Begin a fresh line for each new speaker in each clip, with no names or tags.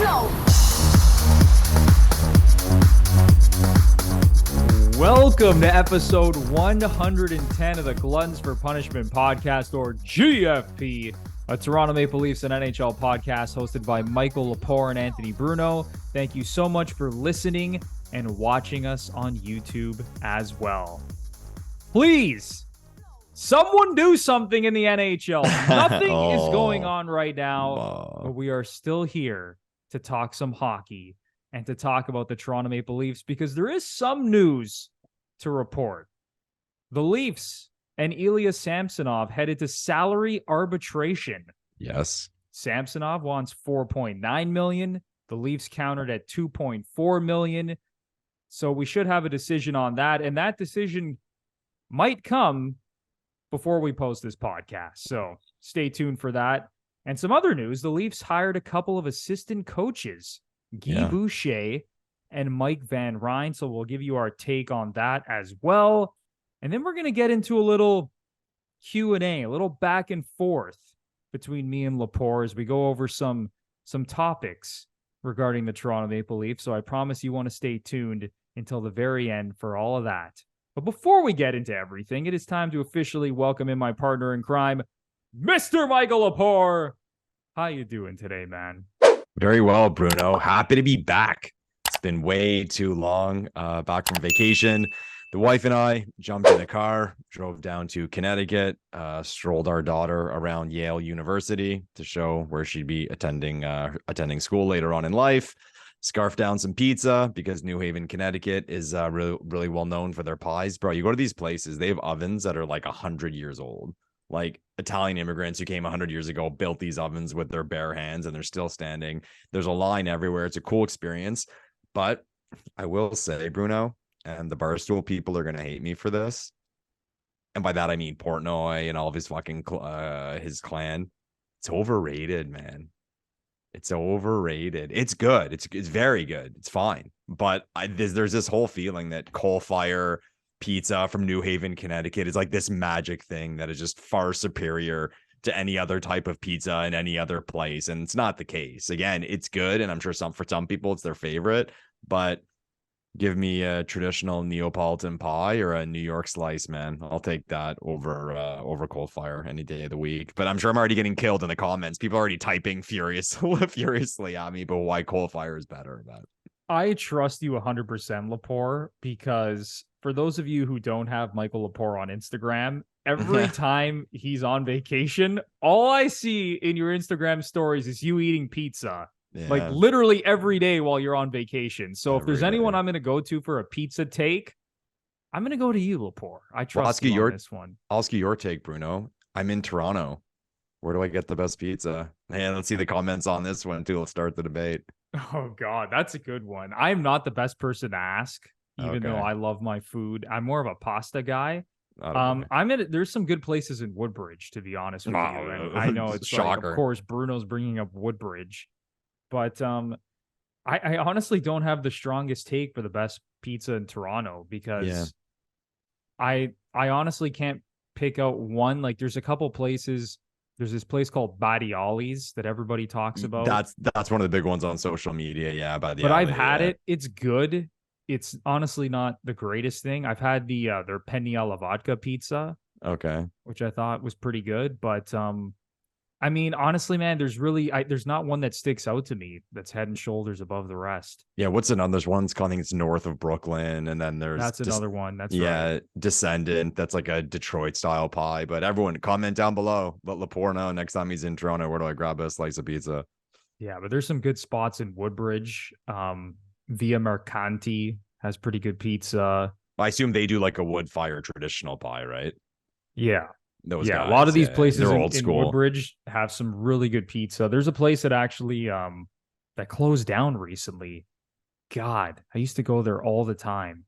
flow.
Welcome to episode 110 of the Gluttons For Punishment Podcast, or GFP, a Toronto Maple Leafs and NHL podcast hosted by Michael Lepore and Anthony Bruno. Thank you so much for listening and watching us on YouTube as well. Please, someone do something in the NHL. Nothing is going on right now, but we are still here to talk some hockey and to talk about the Toronto Maple Leafs because there is some news to report. The Leafs and Ilya Samsonov headed to salary arbitration.
Yes.
Samsonov wants $4.9 million. The Leafs countered at $2.4 million. So we should have a decision on that. And that decision might come before we post this podcast. So stay tuned for that. And some other news, the Leafs hired a couple of assistant coaches, Guy Boucher and Mike Van Ryn. So we'll give you our take on that as well. And then we're going to get into a little Q&A, a little back and forth between me and Lepore as we go over some topics regarding the Toronto Maple Leafs. So I promise you want to stay tuned until the very end for all of that. But before we get into everything, it is time to officially welcome in my partner in crime, Mr. Michael Lepore. How you doing today, man?
Very well, Bruno. Happy to be back. It's been way too long. Back from vacation. The wife and I jumped in a car, drove down to Connecticut, strolled our daughter around Yale University to show where she'd be attending school later on in life. Scarfed down some pizza because New Haven, Connecticut is really well known for their pies. Bro, you go to these places, they have ovens that are like 100 years old. Like Italian immigrants who came 100 years ago built these ovens with their bare hands and they're still standing. There's a line everywhere. It's a cool experience. But I will say, Bruno, and the Barstool people are going to hate me for this. And by that, I mean Portnoy and all of his fucking his clan. It's overrated, man. It's overrated. It's good. It's very good. It's fine. But there's this whole feeling that coal fire pizza from New Haven, Connecticut is like this magic thing that is just far superior to any other type of pizza in any other place. And it's not the case. Again, it's good. And I'm sure for some people, it's their favorite. But give me a traditional Neapolitan pie or a New York slice, man. I'll take that over coal fire any day of the week. But I'm sure I'm already getting killed in the comments. People are already typing furiously at me, but why coal fire is better. But
I trust you 100%, Lepore, because for those of you who don't have Michael Lepore on Instagram, every time he's on vacation, all I see in your Instagram stories is you eating pizza. Yeah. Like literally every day while you're on vacation. So if there's anyone I'm going to go to for a pizza take, I'm going to go to you, Lepore. I trust you on this one.
I'll ask you your take, Bruno. I'm in Toronto. Where do I get the best pizza? And let's see the comments on this one too. Let's start the debate.
Oh God, that's a good one. I'm not the best person to ask, even though I love my food. I'm more of a pasta guy. There's some good places in Woodbridge, to be honest with you. And I know it's shocker. Like, of course, Bruno's bringing up Woodbridge. But I honestly don't have the strongest take for the best pizza in Toronto because I honestly can't pick out one. Like there's a couple places. There's this place called Badiali's that everybody talks about.
That's one of the big ones on social media. Yeah,
but I've had it. It's good. It's honestly not the greatest thing. I've had their penne alla vodka pizza.
Okay.
Which I thought was pretty good, but I mean, honestly, man, there's not one that sticks out to me that's head and shoulders above the rest.
Yeah, what's another? There's one's I think it's north of Brooklyn, and then there's
another one. That's right.
Descendant. That's like a Detroit style pie. But everyone, comment down below. Let Lepore know next time he's in Toronto. Where do I grab a slice of pizza?
Yeah, but there's some good spots in Woodbridge. Via Mercanti has pretty good pizza.
I assume they do like a wood fire traditional pie, right?
Yeah.
Those guys,
a lot of these places in
school.
Woodbridge have some really good pizza. There's a place that actually that closed down recently. God, I used to go there all the time.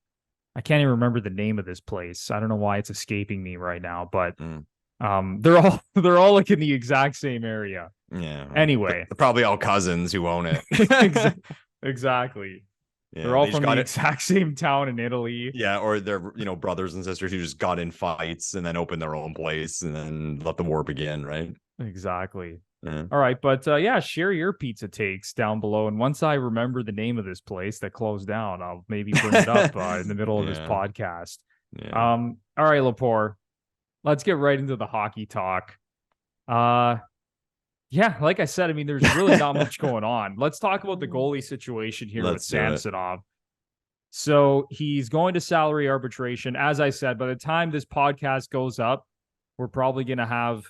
I can't even remember the name of this place. I don't know why it's escaping me right now, but they're all like in the exact same area.
Yeah.
Anyway,
they're probably all cousins who own it.
Exactly.
Yeah,
they're all from the exact same town in Italy.
Yeah, or they're brothers and sisters who just got in fights and then opened their own place and then let the war begin, right?
Exactly.
Yeah.
All right. But yeah, share your pizza takes down below. And once I remember the name of this place that closed down, I'll maybe bring it up in the middle of this podcast.
Yeah.
All right, Lepore. Let's get right into the hockey talk. Yeah, like I said, I mean, there's really not much going on. Let's talk about the goalie situation here with Samsonov. So he's going to salary arbitration. As I said, by the time this podcast goes up, we're probably going to have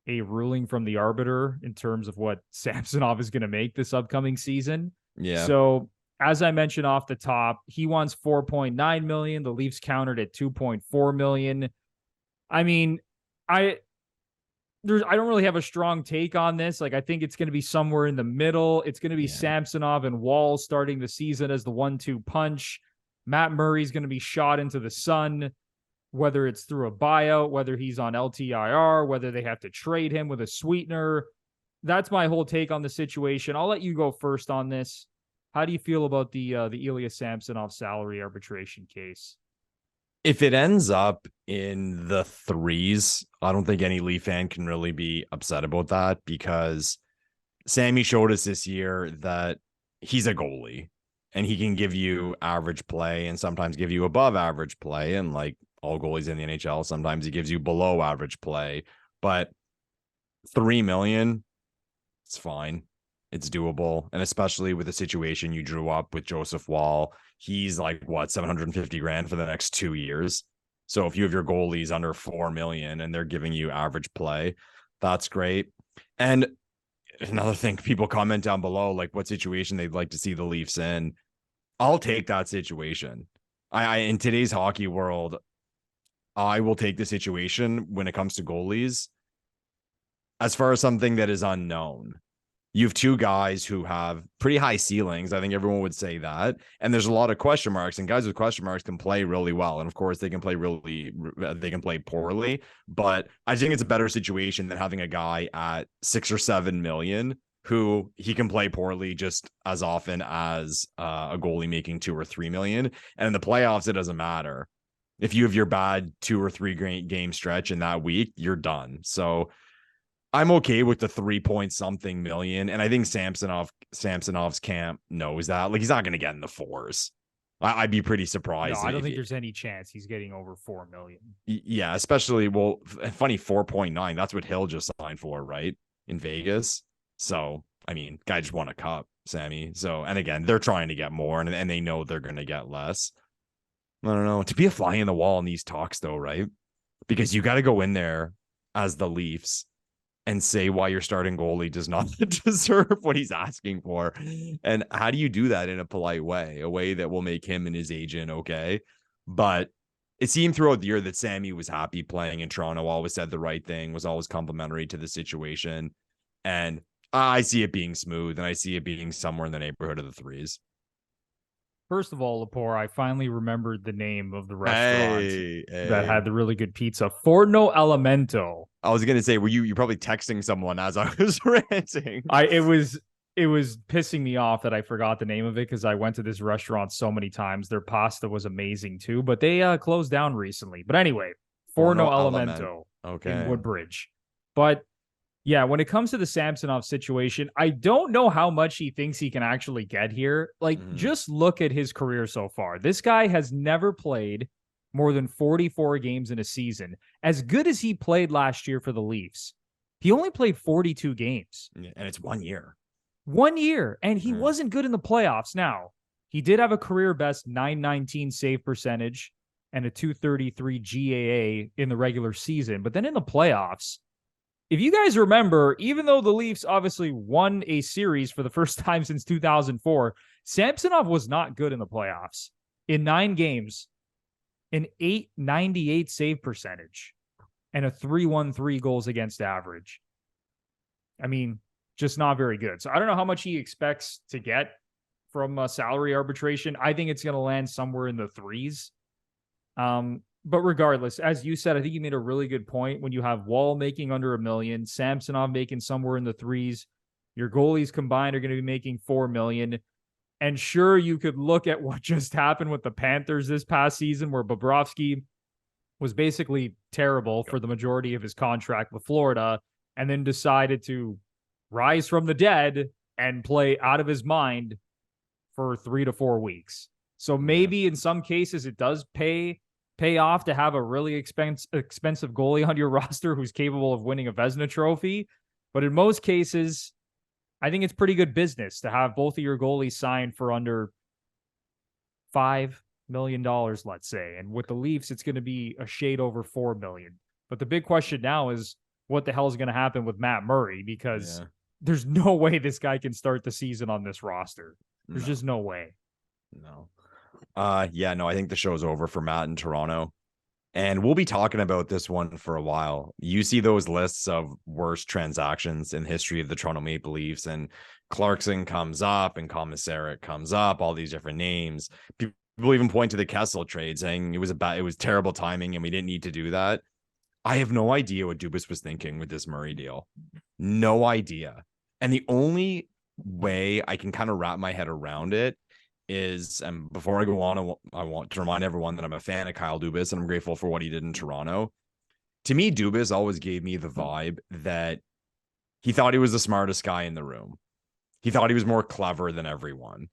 a ruling from the arbiter in terms of what Samsonov is going to make this upcoming season.
Yeah.
So as I mentioned off the top, he wants $4.9 million. The Leafs countered at $2.4 million. I mean, I don't really have a strong take on this. Like, I think it's going to be somewhere in the middle. It's going to be Samsonov and Wall starting the season as the 1-2 punch. Matt Murray's going to be shot into the sun, whether it's through a buyout, whether he's on LTIR, whether they have to trade him with a sweetener. That's my whole take on the situation. I'll let you go first on this. How do you feel about the Ilya Samsonov salary arbitration case?
If it ends up in the threes, I don't think any Leaf fan can really be upset about that, because Sammy showed us this year that he's a goalie and he can give you average play and sometimes give you above average play. And like all goalies in the NHL, sometimes he gives you below average play, but $3 million, it's fine. It's doable. And especially with the situation you drew up with Joseph Wall, he's like, what, $750,000 for the next 2 years. So if you have your goalies under $4 million and they're giving you average play, that's great. And another thing, people comment down below, like what situation they'd like to see the Leafs in. I'll take that situation. I in today's hockey world, I will take the situation when it comes to goalies as far as something that is unknown. You have two guys who have pretty high ceilings. I think everyone would say that. And there's a lot of question marks, and guys with question marks can play really well. And of course they can play poorly, but I think it's a better situation than having a guy at 6 or 7 million who he can play poorly just as often as a goalie making 2 or 3 million. And in the playoffs, it doesn't matter. If you have your bad 2 or 3 game stretch in that week, you're done. So I'm okay with the 3-point-something million. And I think Samsonov's camp knows that. Like, he's not going to get in the fours. I'd be pretty surprised.
No, I don't think there's any chance he's getting over 4 million.
Yeah, especially, well, funny 4.9. That's what Hill just signed for, right? In Vegas. So, I mean, guy just won a cup, Sammy. So, and again, they're trying to get more, and they know they're going to get less. I don't know. To be a fly in the wall in these talks, though, right? Because you got to go in there as the Leafs and say why your starting goalie does not deserve what he's asking for. And how do you do that in a polite way, a way that will make him and his agent okay? But it seemed throughout the year that Sammy was happy playing in Toronto, always said the right thing, was always complimentary to the situation. And I see it being smooth, and I see it being somewhere in the neighborhood of the threes.
First of all, Lepore, I finally remembered the name of the restaurant that had the really good pizza. Forno Elemento.
I was gonna say, were you probably texting someone as I was ranting?
It was pissing me off that I forgot the name of it, because I went to this restaurant so many times. Their pasta was amazing too, but they closed down recently. But anyway, Forno Elemento in Woodbridge. But yeah, when it comes to the Samsonov situation, I don't know how much he thinks he can actually get here. Like, just look at his career so far. This guy has never played more than 44 games in a season. As good as he played last year for the Leafs, he only played 42 games.
And it's 1 year.
1 year. And he wasn't good in the playoffs. Now, he did have a career best .919 save percentage and a .233 GAA in the regular season. But then in the playoffs, if you guys remember, even though the Leafs obviously won a series for the first time since 2004, Samsonov was not good in the playoffs. In 9 games, an .898 save percentage and a .313 goals against average. I mean, just not very good. So I don't know how much he expects to get from salary arbitration. I think it's going to land somewhere in the threes. But regardless, as you said, I think you made a really good point. When you have Wall making under $1 million, Samsonov making somewhere in the threes, your goalies combined are going to be making $4 million. And sure, you could look at what just happened with the Panthers this past season, where Bobrovsky was basically terrible for the majority of his contract with Florida, and then decided to rise from the dead and play out of his mind for 3 to 4 weeks. So maybe in some cases it does pay off to have a really expensive goalie on your roster who's capable of winning a Vezina trophy. But in most cases, I think it's pretty good business to have both of your goalies signed for under $5 million, let's say. And with the Leafs, it's going to be a shade over $4 million. But the big question now is what the hell is going to happen with Matt Murray? Because there's no way this guy can start the season on this roster. There's just no way.
No. I think the show's over for Matt in Toronto. And we'll be talking about this one for a while. You see those lists of worst transactions in the history of the Toronto Maple Leafs, and Clarkson comes up and Komisarek comes up, all these different names. People even point to the Kessel trade, saying it was terrible timing and we didn't need to do that. I have no idea what Dubas was thinking with this Murray deal. No idea. And the only way I can kind of wrap my head around it is, and before I go on, I want to remind everyone that I'm a fan of Kyle Dubas and I'm grateful for what he did in Toronto. To me, Dubas always gave me the vibe that he thought he was the smartest guy in the room. He thought he was more clever than everyone.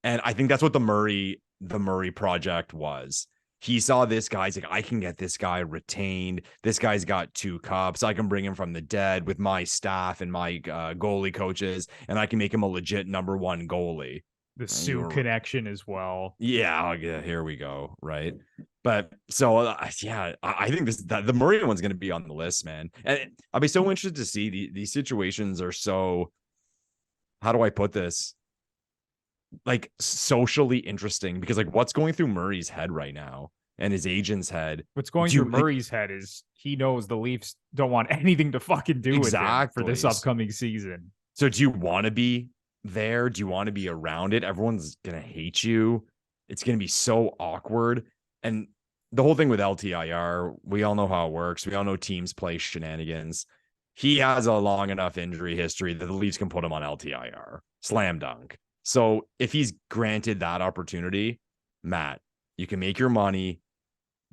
And I think that's what the Murray project was. He saw this guy, he's like, I can get this guy retained. This guy's got 2 cups. I can bring him from the dead with my staff and my goalie coaches, and I can make him a legit number 1 goalie.
The Sioux connection as well.
Yeah, here we go. Right. But so, I think the Murray one's going to be on the list, man. And I'll be so interested to see these situations are so, how do I put this? Like socially interesting, because like what's going through Murray's head right now and his agent's head.
What's going through Murray's head is he knows the Leafs don't want anything to fucking do with him for this upcoming season.
So do you want to be there? Do you want to be around it? Everyone's going to hate you. It's going to be so awkward. And the whole thing with LTIR, we all know how it works. We all know teams play shenanigans. He has a long enough injury history that the Leafs can put him on LTIR. Slam dunk. So if he's granted that opportunity, Matt, you can make your money,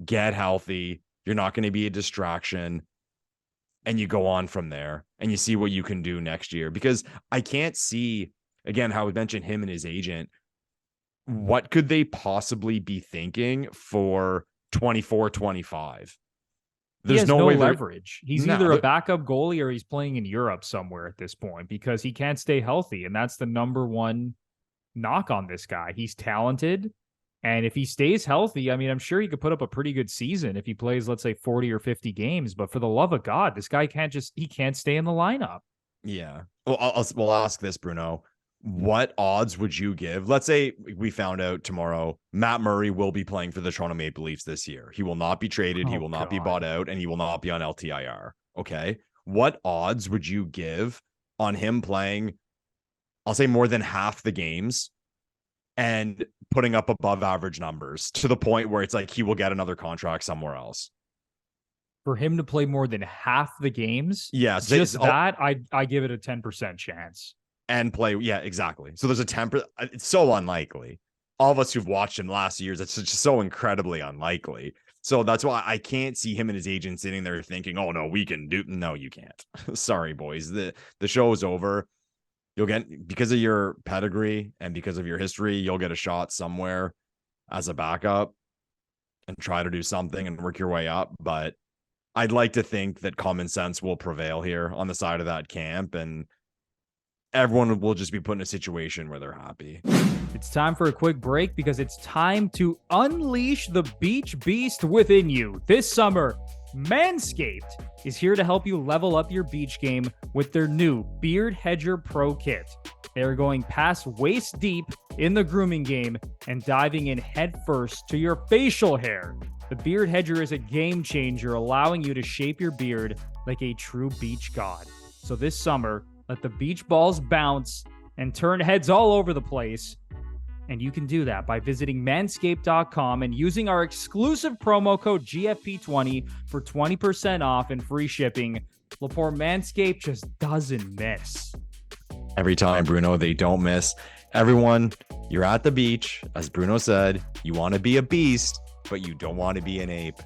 get healthy. You're not going to be a distraction. And you go on from there and you see what you can do next year. Because I can't see, again, how we mentioned him and his agent. What could they possibly be thinking for 24-25?
There's no leverage. He's either a backup goalie or he's playing in Europe somewhere at this point because he can't stay healthy. And that's the number one knock on this guy. He's talented. And if he stays healthy, I mean, I'm sure he could put up a pretty good season if he plays, let's say, 40 or 50 games. But for the love of God, this guy can't stay in the lineup.
Yeah. Well, we'll ask this, Bruno. What odds would you give? Let's say we found out tomorrow Matt Murray will be playing for the Toronto Maple Leafs this year. He will not be traded. He will not be bought out, and he will not be on LTIR. Okay. What odds would you give on him playing, I'll say, more than half the games and putting up above average numbers to the point where it's like he will get another contract somewhere else?
For him to play more than half the games?
Yeah.
I give it a 10% chance.
And play, yeah, exactly. So there's a 10%. It's so unlikely. All of us who've watched him last years, it's just so incredibly unlikely. So that's why I can't see him and his agent sitting there thinking, "Oh no, we can do." No, you can't. Sorry, boys. The show is over. You'll get, because of your pedigree and because of your history, you'll get a shot somewhere as a backup and try to do something and work your way up. But I'd like to think that common sense will prevail here on the side of that camp, and everyone will just be put in a situation where they're happy.
It's time for a quick break because it's time to unleash the beach beast within you. This summer, MANSCAPED is here to help you level up your beach game with their new Beard Hedger Pro Kit. They're going past waist deep in the grooming game and diving in head first to your facial hair. The Beard Hedger is a game changer, allowing you to shape your beard like a true beach god. So this summer, let the beach balls bounce and turn heads all over the place. And you can do that by visiting manscaped.com and using our exclusive promo code GFP20 for 20% off and free shipping. Lepore, Manscaped just doesn't miss.
Every time, Bruno, they don't miss. Everyone, you're at the beach. As Bruno said, you want to be a beast, but you don't want to be an ape.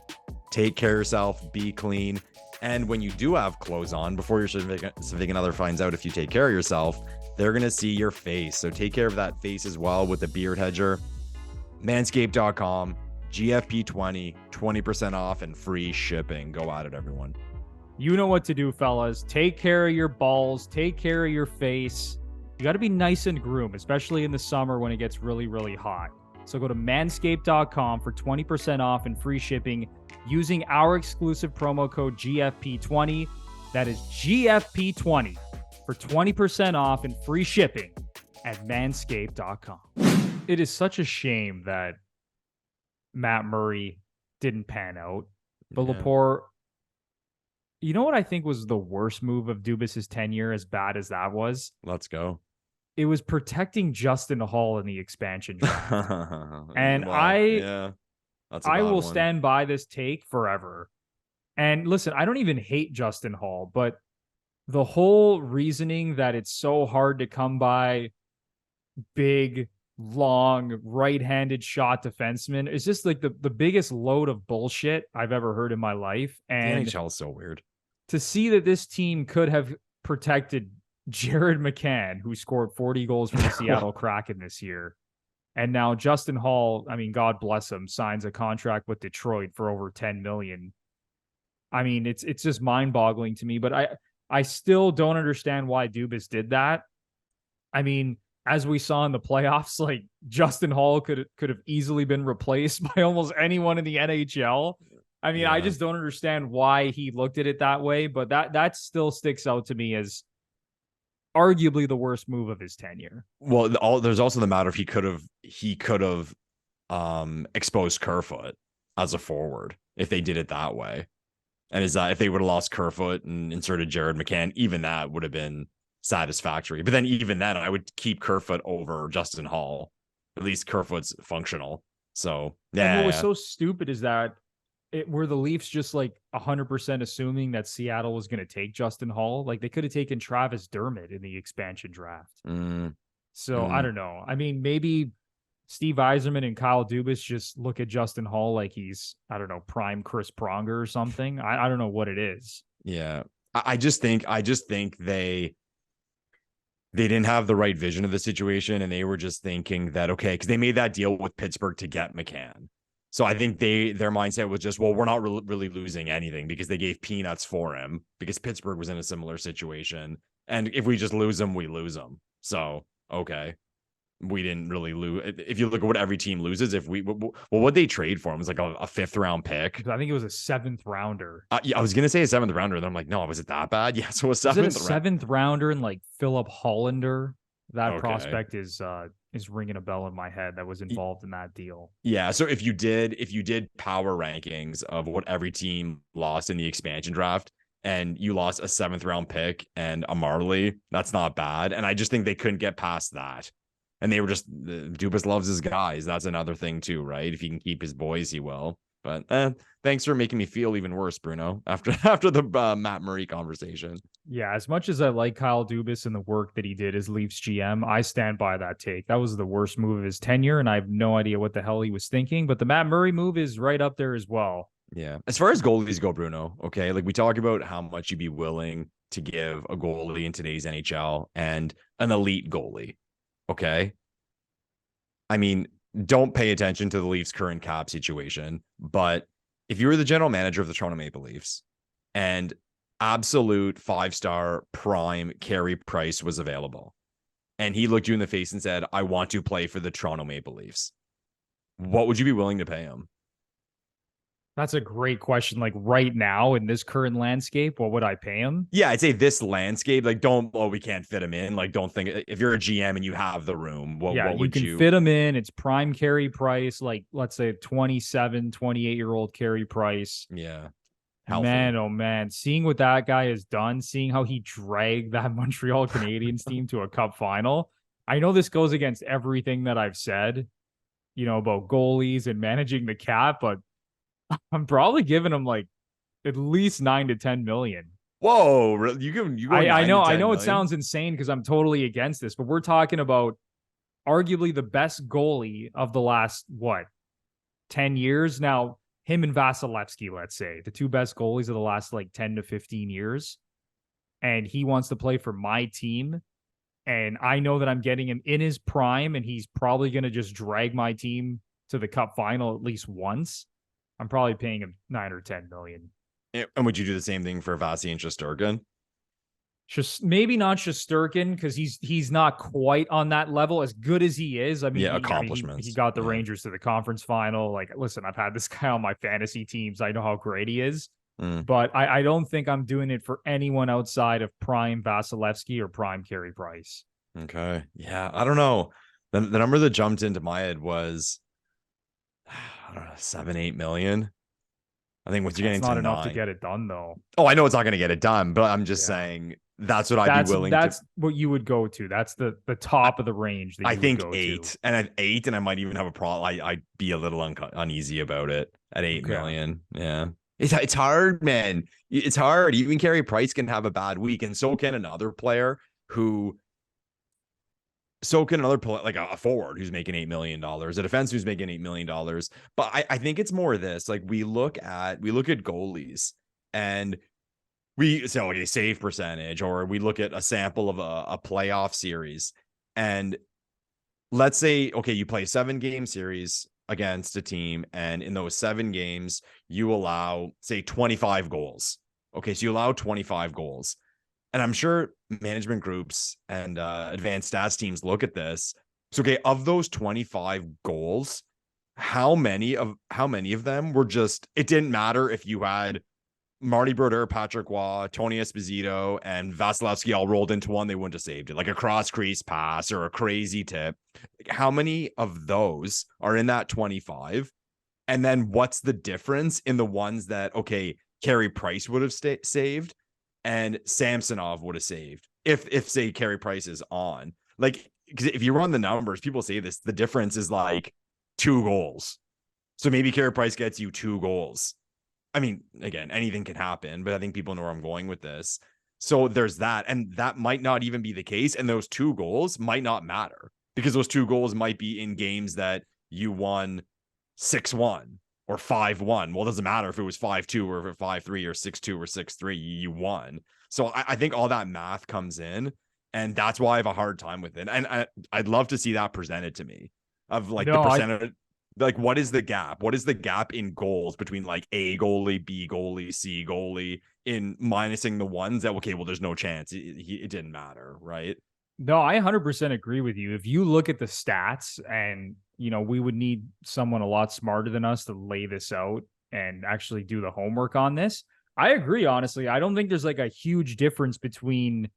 Take care of yourself, be clean, And when you do have clothes on, before your significant other finds out if you take care of yourself, they're going to see your face. So take care of that face as well with the beard hedger. Manscaped.com, GFP20, 20% off and free shipping. Go at it, everyone.
You know what to do, fellas. Take care of your balls. Take care of your face. You got to be nice and groomed, especially in the summer when it gets really, really hot. So go to manscaped.com for 20% off and free shipping using our exclusive promo code GFP20. That is GFP20 for 20% off and free shipping at manscaped.com. It is such a shame that Matt Murray didn't pan out. But Lepore, you know what I think was the worst move of Dubas' tenure, as bad as that was?
Let's go.
It was protecting Justin Hall in the expansion draft. And
well,
I will stand by this take forever. And listen, I don't even hate Justin Hall, but the whole reasoning that it's so hard to come by big, long, right-handed shot defensemen is just like the biggest load of bullshit I've ever heard in my life. And
the NHL is so weird.
To see that this team could have protected Jared McCann, who scored 40 goals for the Seattle Kraken this year. And now Justin Hall, I mean, God bless him, signs a contract with Detroit for over $10 million. I mean, it's just mind-boggling to me, but I still don't understand why Dubas did that. I mean, as we saw in the playoffs, like Justin Hall could have easily been replaced by almost anyone in the NHL. I mean, I just don't understand why he looked at it that way, but that still sticks out to me as arguably the worst move of his tenure.
Well, there's also the matter of he could have exposed Kerfoot as a forward if they did it that way. And is that if they would have lost Kerfoot and inserted Jared McCann, even that would have been satisfactory. But then even then, I would keep Kerfoot over Justin Hall. At least Kerfoot's functional. So yeah.
And what was so stupid is that were the Leafs just like 100% assuming that Seattle was going to take Justin Hall? Like they could have taken Travis Dermott in the expansion draft. So I don't know. I mean, maybe Steve Yzerman and Kyle Dubas just look at Justin Hall like he's, I don't know, prime Chris Pronger or something. I don't know what it is.
Yeah. I just think they didn't have the right vision of the situation, and they were just thinking that, okay, because they made that deal with Pittsburgh to get McCann. So I think their mindset was just, well, we're not really losing anything because they gave peanuts for him because Pittsburgh was in a similar situation. And if we just lose him, we lose him. So, okay. We didn't really lose. If you look at what every team loses, what they trade for him was like a fifth round pick.
I think it was a seventh rounder.
Yeah, I was gonna say a seventh rounder. Then I'm like, no, was it that bad? Yeah, so a seventh
rounder and like Philip Hollander. That prospect is ringing a bell in my head that was involved in that deal.
Yeah, so if you did power rankings of what every team lost in the expansion draft, and you lost a seventh round pick and a Marley, that's not bad. And I just think they couldn't get past that. And they were just, Dubas loves his guys. That's another thing too, right? If he can keep his boys, he will. But thanks for making me feel even worse, Bruno, after the Matt Murray conversation.
Yeah, as much as I like Kyle Dubas and the work that he did as Leafs GM, I stand by that take. That was the worst move of his tenure, and I have no idea what the hell he was thinking. But the Matt Murray move is right up there as well.
Yeah. As far as goalies go, Bruno, okay, like we talk about how much you'd be willing to give a goalie in today's NHL and an elite goalie. Okay. I mean, don't pay attention to the Leafs' current cap situation, but if you were the general manager of the Toronto Maple Leafs and absolute 5-star prime Carey Price was available, and he looked you in the face and said, I want to play for the Toronto Maple Leafs, what would you be willing to pay him?
That's a great question. Like right now in this current landscape, what would I pay him?
Yeah, I'd say this landscape, like we can't fit him in. Like, don't think if you're a GM and you have the room, what would you
fit him in? It's prime Carey Price, like let's say 27, 28-year-old Carey Price.
Yeah.
Healthy. Man, oh man, seeing what that guy has done, seeing how he dragged that Montreal Canadiens team to a cup final. I know this goes against everything that I've said, about goalies and managing the cap, but I'm probably giving him like at least 9 to 10 million.
Whoa,
I know it sounds insane because I'm totally against this, but we're talking about arguably the best goalie of the last 10 years. Now, him and Vasilevsky, let's say, the two best goalies of the last like 10 to 15 years, and he wants to play for my team, and I know that I'm getting him in his prime, and he's probably going to just drag my team to the cup final at least once, I'm probably paying him 9 or 10 million.
And would you do the same thing for Vasi and Shesterkin?
Just maybe not Shesterkin, because he's not quite on that level as good as he is. I mean,
accomplishments.
He got the Rangers to the conference final. Like, listen, I've had this guy on my fantasy teams. I know how great he is. But I don't think I'm doing it for anyone outside of prime Vasilevsky or prime Carey Price.
Okay. Yeah, I don't know. The number that jumped into my head was, I don't know, 7-8 million. I think once you're getting
not
to
enough
9,
to get it done, though.
Oh, I know it's not going to get it done, but I'm just saying that's what I'd be willing to.
That's what you would go to. That's the top of the range. That
I think
would go
8,
to.
and at 8, and I might even have a problem. I'd be a little uneasy about it at 8 million. Yeah. It's hard, man. It's hard. Even Carey Price can have a bad week, and so can another player like a forward who's making $8 million, a defense who's making $8 million. But I think it's more of this. Like we look at goalies, and we say like a save percentage, or we look at a sample of a playoff series, and let's say, okay, you play a 7-game series against a team, and in those 7 games, you allow, say, 25 goals. Okay, so you allow 25 goals. And I'm sure management groups and advanced stats teams look at this. So, okay, of those 25 goals, how many of them were just, it didn't matter if you had Marty Brodeur, Patrick Waugh, Tony Esposito, and Vasilevsky all rolled into one, they wouldn't have saved it, like a cross crease pass or a crazy tip. How many of those are in that 25? And then what's the difference in the ones that, okay, Carey Price would have saved and Samsonov would have saved if say Carey Price is on? Like, because if you run the numbers, people say this, the difference is like 2 goals. So maybe Carey Price gets you 2 goals. I mean, again, anything can happen, but I think people know where I'm going with this. So there's that, and that might not even be the case. And those 2 goals might not matter, because those 2 goals might be in games that you won 6-1 or 5-1. Well, it doesn't matter if it was 5-2 or if it 5-3 or 6-2 or 6-3, you won. So I think all that math comes in, and that's why I have a hard time with it. And I'd love to see that presented to me of like the percentage. Like, what is the gap? What is the gap in goals between like A goalie, B goalie, C goalie, in minusing the ones that, okay, well, there's no chance. It didn't matter, right?
No, I 100% agree with you. If you look at the stats, and, you know, we would need someone a lot smarter than us to lay this out and actually do the homework on this. I agree, honestly. I don't think there's like a huge difference between,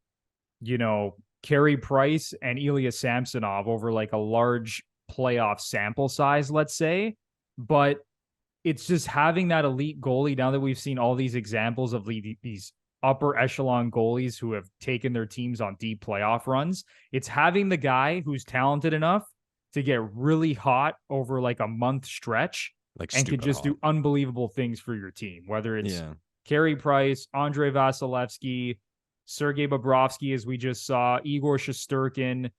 you know, Carey Price and Ilya Samsonov over like a large playoff sample size, let's say. But it's just having that elite goalie, now that we've seen all these examples of these upper echelon goalies who have taken their teams on deep playoff runs. It's having the guy who's talented enough to get really hot over like a month stretch, like, and can just do unbelievable things for your team, whether it's Carey Price, Andrei Vasilevsky, Sergei Bobrovsky, as we just saw, Igor Shesterkin.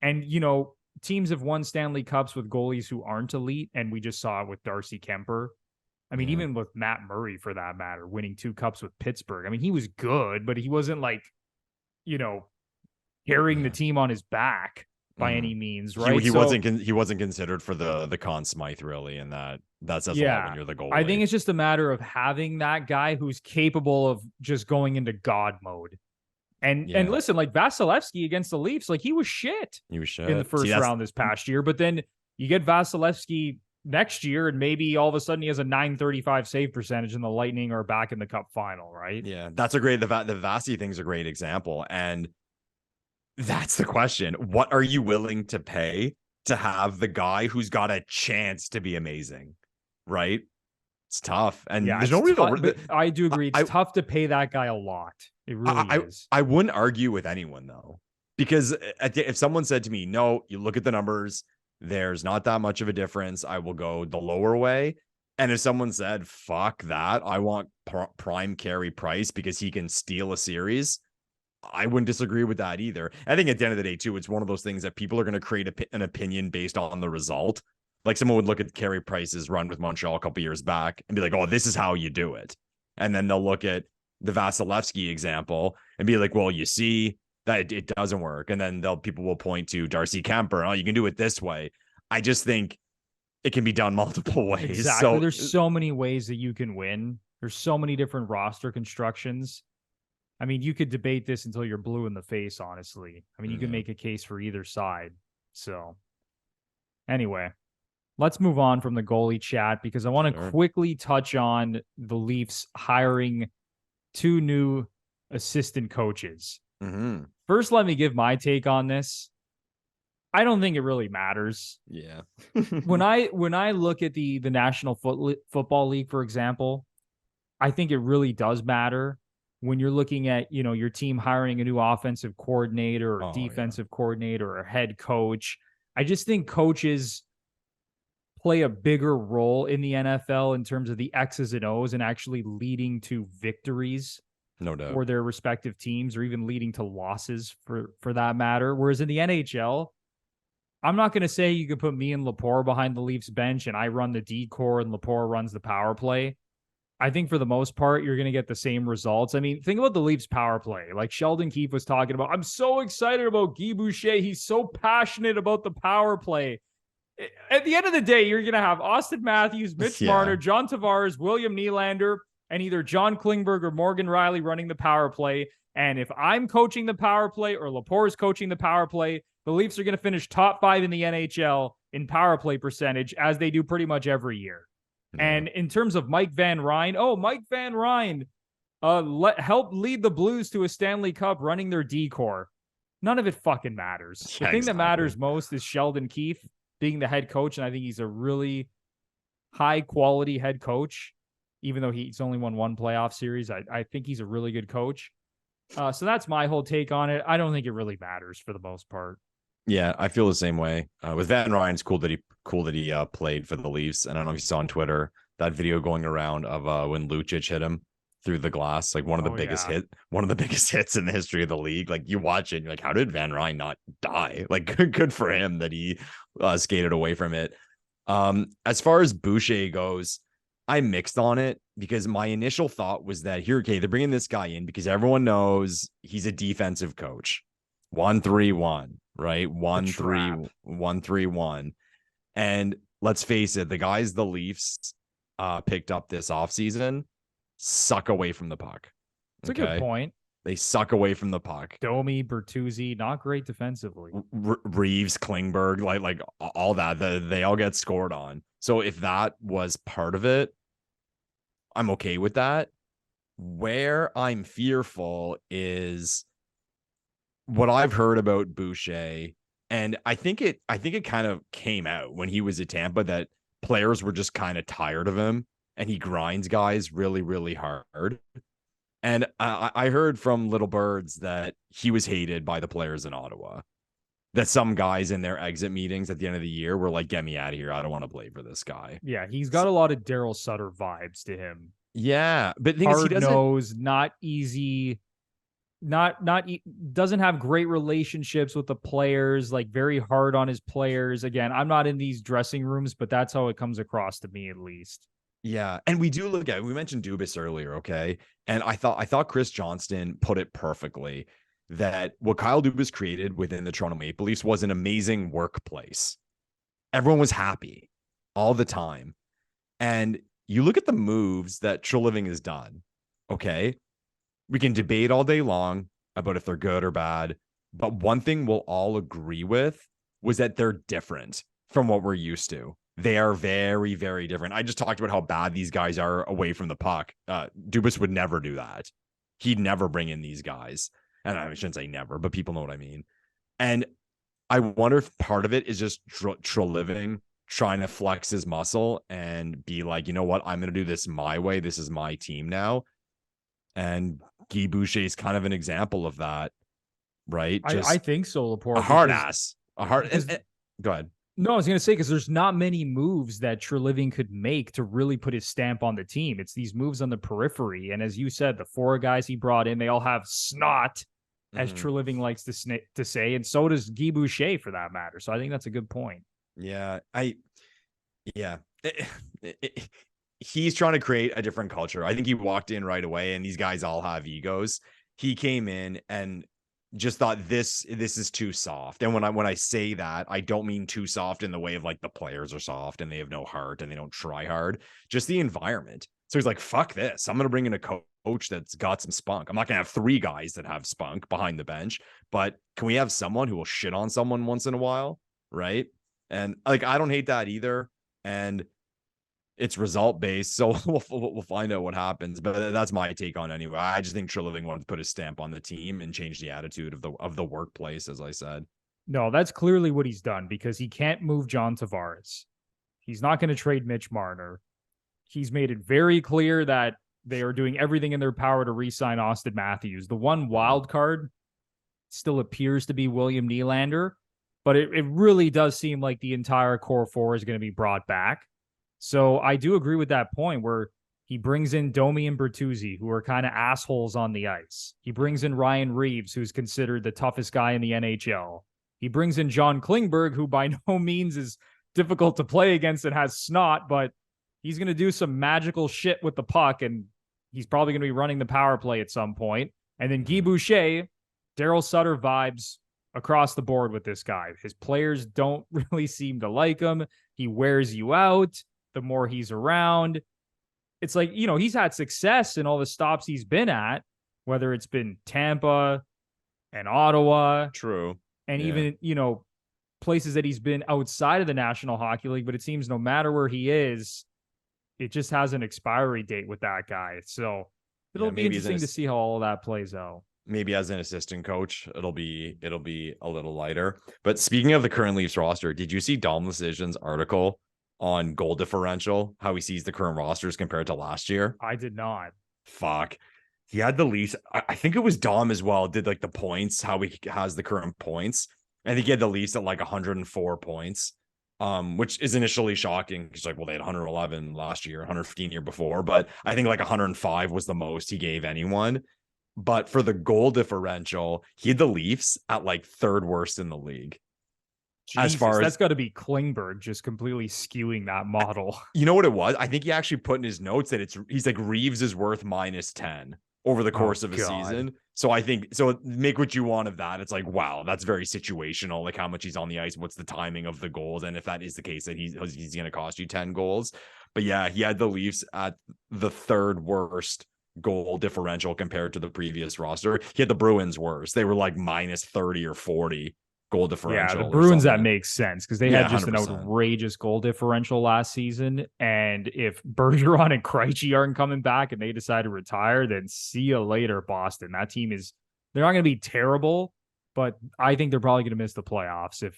And, you know, teams have won Stanley Cups with goalies who aren't elite, and we just saw it with Darcy Kemper. I mean, even with Matt Murray, for that matter, winning 2 cups with Pittsburgh. I mean, he was good, but he wasn't like, you know, carrying the team on his back by any means, right?
He wasn't considered for the Conn Smythe, really, and that says a lot when you're the goalie.
I think it's just a matter of having that guy who's capable of just going into God mode. And listen, like Vasilevsky against the Leafs, like he was shit.
He was shit
in the first round this past year. But then you get Vasilevsky next year, and maybe all of a sudden he has a .935 save percentage, and the Lightning are back in the Cup final, right?
Yeah, that's a great. The Vasi thing's a great example, and that's the question: what are you willing to pay to have the guy who's got a chance to be amazing? Right? It's tough, and there's no reason.
I do agree. It's tough to pay that guy a lot. It really is.
I wouldn't argue with anyone, though, because if someone said to me, "No, you look at the numbers, there's not that much of a difference," I will go the lower way. And if someone said, "Fuck that, I want prime Carey Price because he can steal a series," I wouldn't disagree with that either. I think at the end of the day, too, it's one of those things that people are going to create an opinion based on the result. Like someone would look at Carey Price's run with Montreal a couple years back and be like, oh, this is how you do it. And then they'll look at the Vasilevsky example and be like, well, you see that it doesn't work. And then people will point to Darcy Kemper. Oh, you can do it this way. I just think it can be done multiple ways.
Exactly. So there's so many ways that you can win. There's so many different roster constructions. I mean, you could debate this until you're blue in the face, honestly. I mean, you can make a case for either side. So anyway, let's move on from the goalie chat because I want to quickly touch on the Leafs hiring 2 new assistant coaches.
Mm-hmm.
First, let me give my take on this. I don't think it really matters.
Yeah.
when I look at the National Football League, for example, I think it really does matter when you're looking at, your team hiring a new offensive coordinator or defensive coordinator or head coach. I just think coaches play a bigger role in the NFL in terms of the X's and O's and actually leading to victories.
No doubt.
For their respective teams or even leading to losses for that matter. Whereas in the NHL, I'm not going to say you could put me and Lepore behind the Leafs bench and I run the D-core and Lepore runs the power play. I think for the most part, you're going to get the same results. I mean, think about the Leafs power play. Like Sheldon Keefe was talking about, I'm so excited about Guy Boucher. He's so passionate about the power play. At the end of the day, you're going to have Auston Matthews, Mitch Marner, John Tavares, William Nylander, and either John Klingberg or Morgan Riley running the power play. And if I'm coaching the power play or Lepore is coaching the power play, the Leafs are going to finish top 5 in the NHL in power play percentage, as they do pretty much every year. Yeah. And in terms of Mike Van Ryn, help lead the Blues to a Stanley Cup running their D-core. None of it fucking matters. The thing that matters most is Sheldon Keefe being the head coach, and I think he's a really high-quality head coach. Even though he's only won 1 playoff series, I think he's a really good coach. So that's my whole take on it. I don't think it really matters for the most part.
Yeah, I feel the same way. With Van Ryn, it's cool that he played for the Leafs. And I don't know if you saw on Twitter that video going around of when Lucic hit him through the glass, like one of the biggest hits in the history of the league. Like you watch it, and you're like, how did Van Ryn not die? Like good for him that he skated away from it. As far as Boucher goes, I'm mixed on it because my initial thought was that they're bringing this guy in because everyone knows he's a defensive coach. 1-3-1, right? 1-3-1. And let's face it, the guys the Leafs picked up this offseason suck away from the puck.
That's a good point.
They suck away from the puck.
Domi, Bertuzzi, not great defensively.
Reeves, Klingberg, like all that. They all get scored on. So if that was part of it, I'm okay with that. Where I'm fearful is what I've heard about Boucher, and I think it kind of came out when he was at Tampa that players were just kind of tired of him, and he grinds guys really, really hard. And I heard from Little Birds that he was hated by the players in Ottawa. That some guys in their exit meetings at the end of the year were like, get me out of here. I don't want to play for this guy.
Yeah, he's got a lot of Daryl Sutter vibes to him.
Yeah, but the thing
hard
is, he doesn't...
nose, not easy, doesn't have great relationships with the players, like very hard on his players. Again, I'm not in these dressing rooms, but that's how it comes across to me at least.
Yeah, and we mentioned Dubas earlier, okay? And I thought Chris Johnston put it perfectly. That what Kyle Dubas created within the Toronto Maple Leafs was an amazing workplace. Everyone was happy all the time. And you look at the moves that Treliving has done, okay? We can debate all day long about if they're good or bad, but one thing we'll all agree with was that they're different from what we're used to. They are very, very different. I just talked about how bad these guys are away from the puck. Dubas would never do that. He'd never bring in these guys. And I shouldn't say never, but people know what I mean. And I wonder if part of it is just Treliving trying to flex his muscle and be like, you know what, I'm going to do this my way. This is my team now. And Guy Boucher is kind of an example of that, right?
I think so, Lepore.
A hard ass. Go ahead.
No, I was going to say, because there's not many moves that Treliving could make to really put his stamp on the team. It's these moves on the periphery. And as you said, the 4 guys he brought in, they all have snot, as Treliving likes to say. And so does Guy Boucher, for that matter. So I think that's a good point.
Yeah. Yeah. He's trying to create a different culture. I think he walked in right away, and these guys all have egos. He came in and just thought this is too soft. And when I say that, I don't mean too soft in the way of like the players are soft and they have no heart and they don't try hard, just the environment. So he's like, fuck this. I'm going to bring in a coach that's got some spunk. I'm not going to have 3 guys that have spunk behind the bench, but can we have someone who will shit on someone once in a while? Right. And like, I don't hate that either. And it's result based, so we'll find out what happens. But that's my take on it anyway. I just think Treliving wanted to put his stamp on the team and change the attitude of the workplace, as I said.
No, that's clearly what he's done, because he can't move John Tavares. He's not going to trade Mitch Marner. He's made it very clear that they are doing everything in their power to re-sign Auston Matthews. The one wild card still appears to be William Nylander, but it really does seem like the entire core 4 is going to be brought back. So I do agree with that point where he brings in Domi and Bertuzzi, who are kind of assholes on the ice. He brings in Ryan Reeves, who's considered the toughest guy in the NHL. He brings in John Klingberg, who by no means is difficult to play against and has snot, but he's going to do some magical shit with the puck, and he's probably going to be running the power play at some point. And then Guy Boucher, Daryl Sutter vibes across the board with this guy. His players don't really seem to like him. He wears you out the more he's around. It's like, you know, he's had success in all the stops he's been at, whether it's been Tampa and Ottawa.
True.
And even, you know, places that he's been outside of the National Hockey League, but it seems no matter where he is, it just has an expiry date with that guy. So it'll be interesting to see how all of that plays out.
Maybe as an assistant coach, it'll be a little lighter. But speaking of the current Leafs roster, did you see Dom Luszczyszyn's article on goal differential, how he sees the current rosters compared to last year?
I did not.
Fuck. He had the Leafs. I think it was Dom as well, did like the points, how he has the current points. I think he had the Leafs at like 104 points, which is initially shocking. He's like, well, they had 111 last year, 115 year before, but I think like 105 was the most he gave anyone. But for the goal differential, he had the Leafs at like 3rd worst in the league.
Jesus, as far as that's got to be Klingberg just completely skewing that model.
You know what it was? I think he actually put in his notes that he's like Reeves is worth -10 over the course of a season. So I think, so make what you want of that. It's like, wow, that's very situational. Like how much he's on the ice, what's the timing of the goals, and if that is the case, that he's going to cost you 10 goals. But yeah, he had the Leafs at the 3rd worst goal differential compared to the previous roster. He had the Bruins worse. They were like -30 or 40 goal differential.
Yeah, the Bruins, that makes sense because they had just 100%. An outrageous goal differential last season. And if Bergeron and Krejci aren't coming back and they decide to retire, then see you later, Boston. That team they're not going to be terrible, but I think they're probably going to miss the playoffs if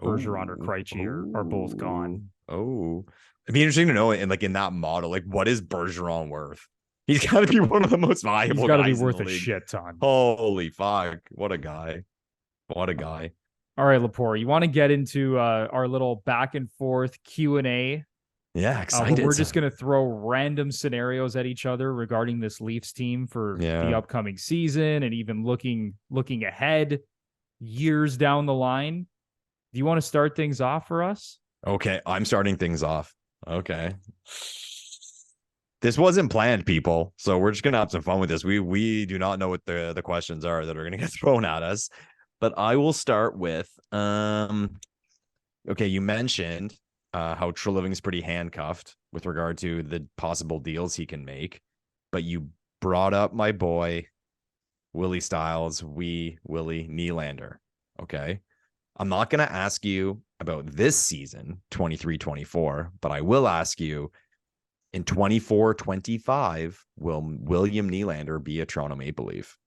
Bergeron or Krejci are both gone.
Oh, it'd be interesting to know, in that model, like what is Bergeron worth? He's got to be one of the most valuable.
He's got to be worth a shit ton.
Holy fuck! What a guy! What a guy!
All right, Lepore, you want to get into our little back and forth Q&A?
Yeah, excited.
We're just going to throw random scenarios at each other regarding this Leafs team for the upcoming season and even looking ahead years down the line. Do you want to start things off for us?
Okay, I'm starting things off. Okay. This wasn't planned, people, so we're just going to have some fun with this. We do not know what the questions are that are going to get thrown at us. But I will start with, okay, you mentioned how Treliving's pretty handcuffed with regard to the possible deals he can make. But you brought up my boy, Willie Styles, Willie Nylander. Okay. I'm not going to ask you about this season, 23-24, but I will ask you, in 24-25, will William Nylander be a Toronto Maple Leaf?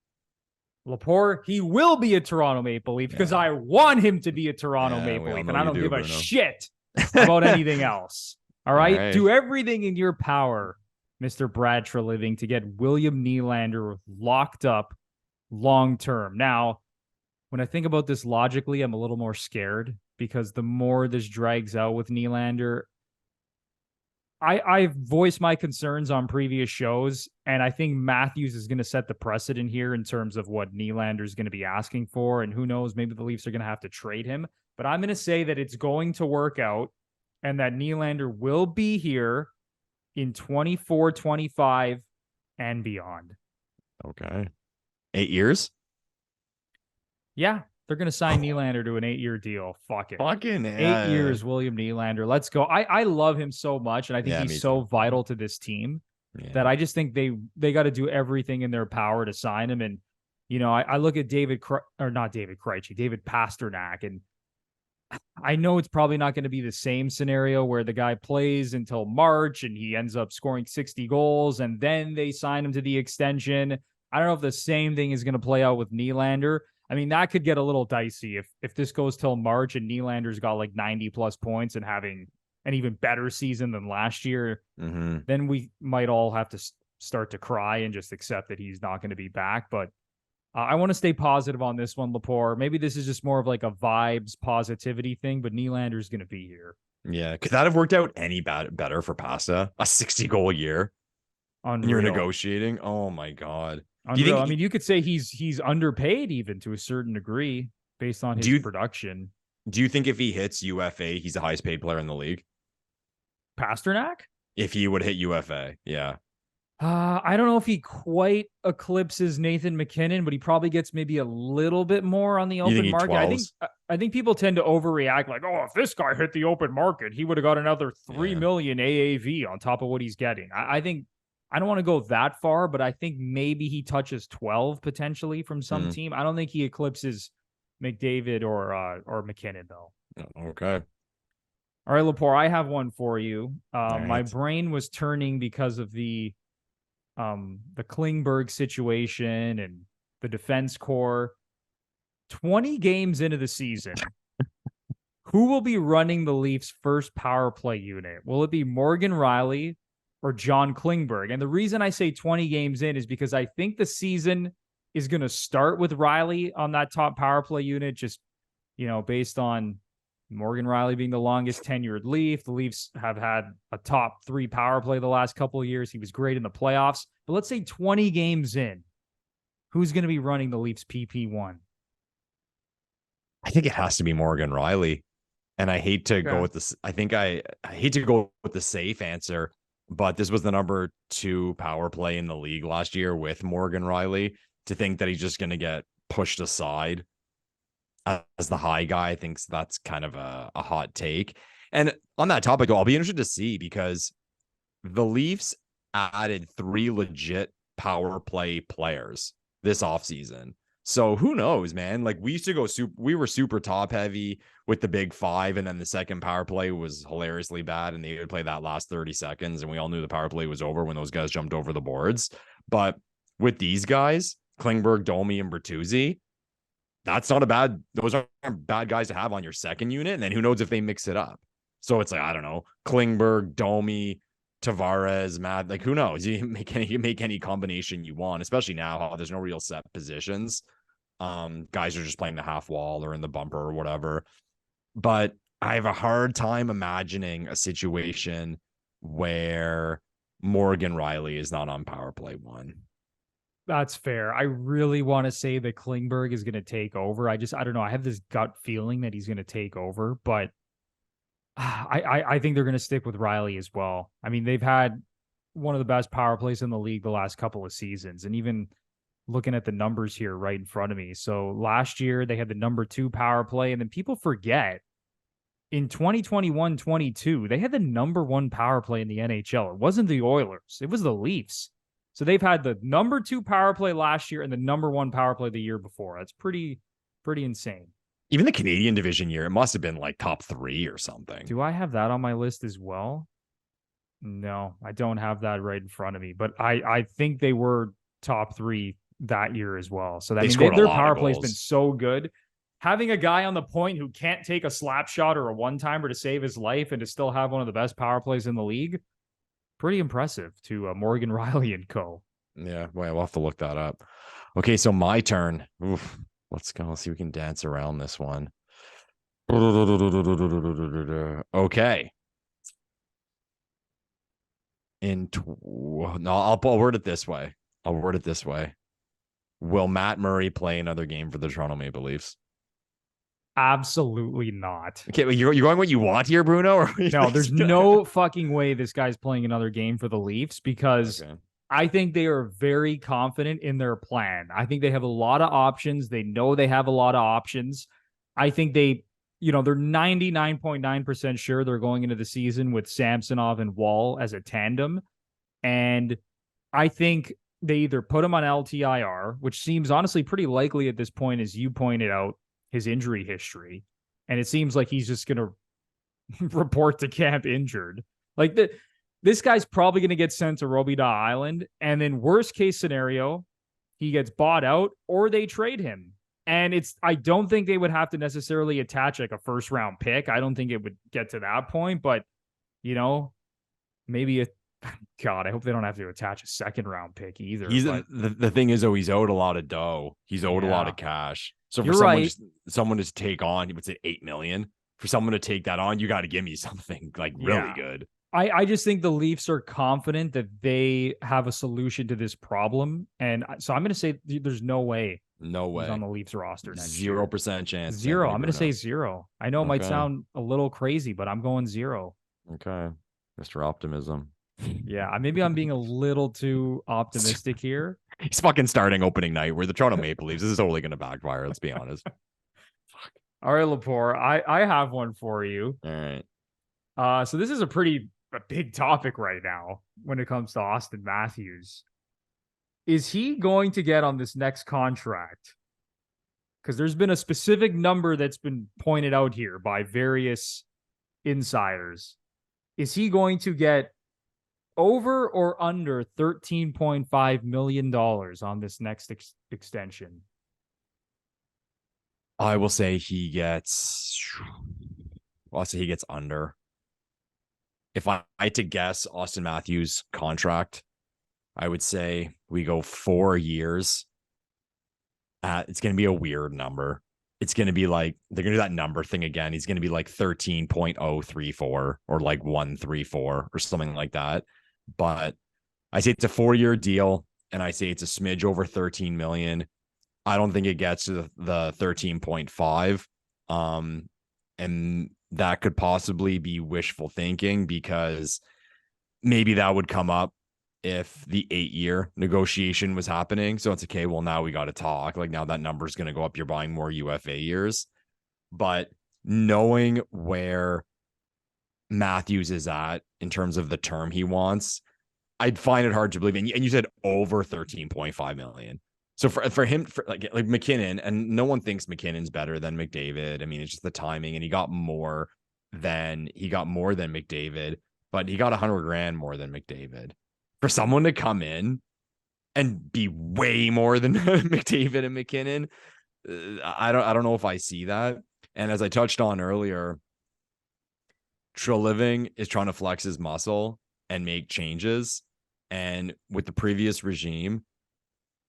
Lepore, he will be a Toronto Maple Leaf because I want him to be a Toronto Maple Leaf, and I don't give a shit about anything else. All right? Do everything in your power, Mr. Brad Treliving, to get William Nylander locked up long term. Now, when I think about this logically, I'm a little more scared because the more this drags out with Nylander, I've voiced my concerns on previous shows, and I think Matthews is going to set the precedent here in terms of what Nylander is going to be asking for, and who knows, maybe the Leafs are going to have to trade him. But I'm going to say that it's going to work out and that Nylander will be here in 24, 25, and beyond.
Okay. 8 years?
Yeah, they're going to sign Nylander to an 8-year deal. Fuck it.
Fucking
8 years, William Nylander. Let's go. I love him so much, and I think he's so vital to this team that I just think they got to do everything in their power to sign him. And, you know, I look at David Pasternak, and I know it's probably not going to be the same scenario where the guy plays until March and he ends up scoring 60 goals and then they sign him to the extension. I don't know if the same thing is going to play out with Nylander. I mean, that could get a little dicey if this goes till March and Nylander's got like 90 plus points and having an even better season than last year.
Mm-hmm.
Then we might all have to start to cry and just accept that he's not going to be back. But I want to stay positive on this one, Lepore. Maybe this is just more of like a vibes positivity thing, but Nylander's going to be here.
Yeah. Could that have worked out any better for Pasta? A 60-goal year?
Unreal.
You're negotiating? Oh, my God.
Unreal. I mean, you could say he's underpaid even to a certain degree based on his production.
Do you think if he hits UFA, he's the highest paid player in the league?
Pasternak?
If he would hit UFA, yeah.
I don't know if he quite eclipses Nathan McKinnon, but he probably gets maybe a little bit more on the open market. I think people tend to overreact like, oh, if this guy hit the open market, he would have got another 3 million AAV on top of what he's getting. I think I don't want to go that far, but I think maybe he touches 12 potentially from some team. I don't think he eclipses McDavid or McKinnon though.
Okay.
All right, Lepore, I have one for you. My brain was turning because of the Klingberg situation and the defense core. 20 games into the season, who will be running the Leafs' first power play unit? Will it be Morgan Rielly or John Klingberg? And the reason I say 20 games in is because I think the season is going to start with Rielly on that top power play unit, just, you know, based on Morgan Rielly being the longest tenured Leaf. The Leafs have had a top 3 power play the last couple of years. He was great in the playoffs. But let's say 20 games in, who's going to be running the Leafs PP1?
I think it has to be Morgan Rielly. And I hate to go with this. I think I hate to go with the safe answer, but this was the number 2 power play in the league last year with Morgan Rielly. To think that he's just going to get pushed aside as the high guy, I think that's kind of a hot take. And on that topic, I'll be interested to see because the Leafs added 3 legit power play players this offseason. So who knows, man? Like we used to go we were super top heavy with the big 5, and then the second power play was hilariously bad, and they would play that last 30 seconds, and we all knew the power play was over when those guys jumped over the boards. But with these guys, Klingberg, Domi, and Bertuzzi, those aren't bad guys to have on your second unit. And then who knows if they mix it up. So it's like, I don't know, Klingberg, Domi, Tavares, Matt, like who knows? You make any combination you want, especially now how there's no real set positions. Guys are just playing the half wall or in the bumper or whatever. But I have a hard time imagining a situation where Morgan Rielly is not on power play 1.
That's fair. I really want to say that Klingberg is going to take over. I don't know. I have this gut feeling that he's going to take over, but I think they're going to stick with Rielly as well. I mean, they've had one of the best power plays in the league the last couple of seasons, and even looking at the numbers here right in front of me. So last year they had the number 2 power play, and then people forget in 2021-22, they had the number 1 power play in the NHL. It wasn't the Oilers. It was the Leafs. So they've had the number 2 power play last year and the number 1 power play the year before. That's pretty insane.
Even the Canadian division year, it must have been like top 3 or something.
Do I have that on my list as well? No, I don't have that right in front of me, but I think they were top 3 that year as well. So that their power play has been so good. Having a guy on the point who can't take a slap shot or a one-timer to save his life and to still have one of the best power plays in the league, pretty impressive to Morgan Rielly and co.
Yeah, well, we'll have to look that up. Okay, so my turn. Oof, let's go. Let's see if we can dance around this one. Okay. I'll word it this way. Will Matt Murray play another game for the Toronto Maple Leafs?
Absolutely not.
Okay, well, you're going what you want here, Bruno? Or
No, there's no fucking way this guy's playing another game for the Leafs because I think they are very confident in their plan. I think they have a lot of options. They know they have a lot of options. I think they're 99.9% sure they're going into the season with Samsonov and Wall as a tandem. And I think they either put him on LTIR, which seems honestly pretty likely at this point, as you pointed out, his injury history. And it seems like he's just going to report to camp injured. Like this guy's probably going to get sent to Robida Island. And then worst case scenario, he gets bought out or they trade him. And I don't think they would have to necessarily attach like a first round pick. I don't think it would get to that point, but maybe God, I hope they don't have to attach a second round pick either.
The thing is, though, he's owed a lot of dough. He's owed a lot of cash. So for someone to take on, he would say $8 million. For someone to take that on, you got to give me something like really good.
I just think the Leafs are confident that they have a solution to this problem. And so I'm going to say there's no way.
No way.
He's on the Leafs roster.
0% chance.
Zero. I'm going to say zero. I know it might sound a little crazy, but I'm going zero.
Okay. Mr. Optimism.
Yeah, maybe I'm being a little too optimistic here.
He's fucking starting opening night. We're the Toronto Maple Leafs. This is totally going to backfire. Let's be honest.
All right, Lepore, I have one for you.
All right.
So this is a big topic right now when it comes to Auston Matthews. Is he going to get on this next contract? Because there's been a specific number that's been pointed out here by various insiders. Is he going to get over or under $13.5 million on this next extension?
I will say he gets under. If I had to guess Auston Matthews' contract, I would say we go 4 years. It's going to be a weird number. It's going to be like, they're going to do that number thing again. He's going to be like 13.034 or like 134 or something like that. But I say it's a 4-year deal, and I say it's a smidge over 13 million. I don't think it gets to the 13.5. And that could possibly be wishful thinking, because maybe that would come up if the 8-year negotiation was happening. So it's okay, well, now we got to talk. Like, now that number is going to go up. You're buying more UFA years. But knowing where Matthews is at in terms of the term he wants, I'd find it hard to believe. And you said over 13.5 million. So for him, like McKinnon, and no one thinks McKinnon's better than McDavid. I mean, it's just the timing, and he got more than McDavid, but he got $100,000 more than McDavid. For someone to come in and be way more than McDavid and McKinnon, I don't know if I see that. And as I touched on earlier, Treliving is trying to flex his muscle and make changes. And with the previous regime,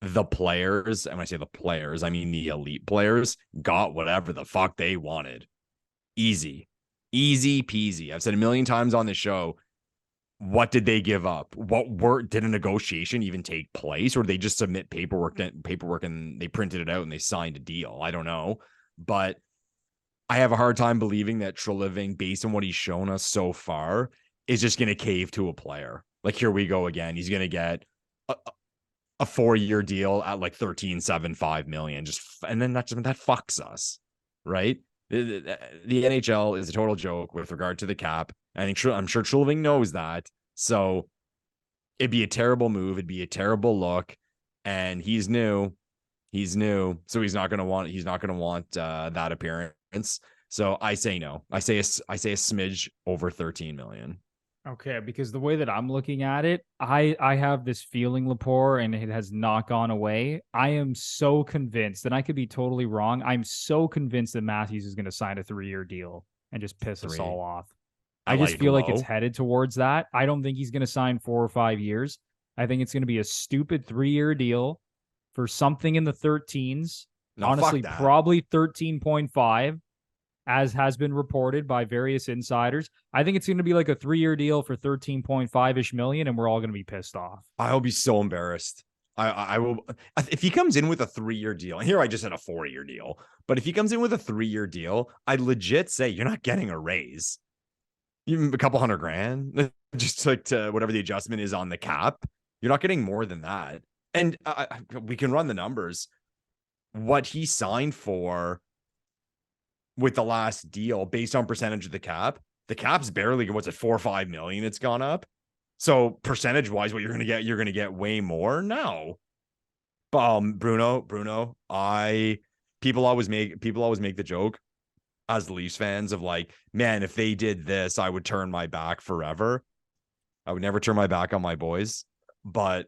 the players, and when I say the players, I mean the elite players, got whatever the fuck they wanted. Easy peasy. I've said a million times on the show, what did they give up? Did a negotiation even take place, or did they just submit paperwork and they printed it out and they signed a deal? I don't know. But I have a hard time believing that Treliving, based on what he's shown us so far, is just going to cave to a player. Like, here we go again. He's going to get a 4-year deal at like 13.75 million. And then that fucks us, right? The NHL is a total joke with regard to the cap. I'm sure Treliving knows that. So it'd be a terrible move. It'd be a terrible look. And he's new. So he's not going to want that appearance. So I say no. I say a smidge over 13 million.
Okay, because the way that I'm looking at it, I have this feeling, Lepore, and it has not gone away. I am so convinced, and I could be totally wrong, I'm so convinced that Matthews is going to sign a 3-year deal and just piss us all off. I just feel like it's headed towards that. I don't think he's going to sign 4 or 5 years. I think it's going to be a stupid 3-year deal for something in the 13s. No, honestly, probably 13.5. as has been reported by various insiders. I think it's going to be like a 3-year deal for 13.5-ish million, and we're all going to be pissed off.
I hope he's so embarrassed. I will, if he comes in with a 3-year deal, and here I just had a 4-year deal, but if he comes in with a 3-year deal, I'd legit say you're not getting a raise. Even a couple $100,000, just like to whatever the adjustment is on the cap. You're not getting more than that. And we can run the numbers. What he signed for with the last deal based on percentage of the cap's barely, what's it, 4 or 5 million it's gone up. So percentage wise, what you're going to get way more. No. Bruno, people always make the joke as Leafs fans of like, man, if they did this, I would turn my back forever. I would never turn my back on my boys, but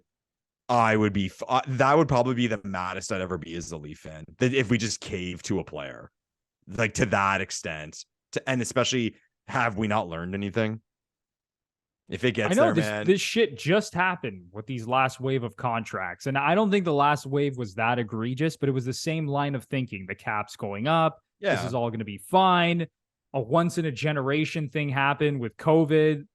I would be, that would probably be the maddest I'd ever be as a Leaf fan. That if we just cave to a player, like to that extent, and especially, have we not learned anything? If it gets
this shit just happened with these last wave of contracts. And I don't think the last wave was that egregious, but it was the same line of thinking. The cap's going up. Yeah. This is all going to be fine. A once in a generation thing happened with COVID.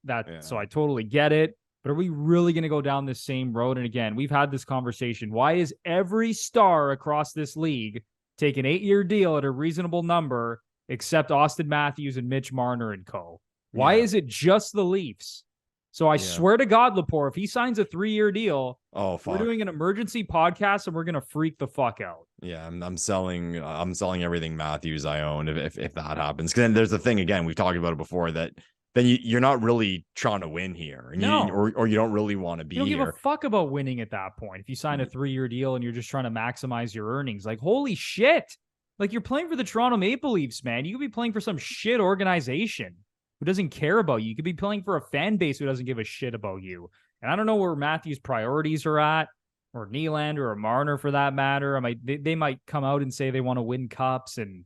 So I totally get it. But are we really going to go down this same road? And again, we've had this conversation. Why is every star across this league take an 8-year deal at a reasonable number except Auston Matthews and Mitch Marner and co? Why is it just the Leafs? So I swear to God, Lepore, if he signs a 3-year deal, we're doing an emergency podcast and we're going to freak the fuck out.
Yeah, I'm selling everything Matthews I own if that happens. Because then there's the thing, again, we've talked about it before, that then you're not really trying to win here. And or you don't really want to be here.
You don't give a fuck about winning at that point. If you sign a 3-year deal and you're just trying to maximize your earnings, like, holy shit. Like, you're playing for the Toronto Maple Leafs, man. You could be playing for some shit organization who doesn't care about you. You could be playing for a fan base who doesn't give a shit about you. And I don't know where Matthews' priorities are at, or Nylander or Marner for that matter. They might come out and say they want to win cups and,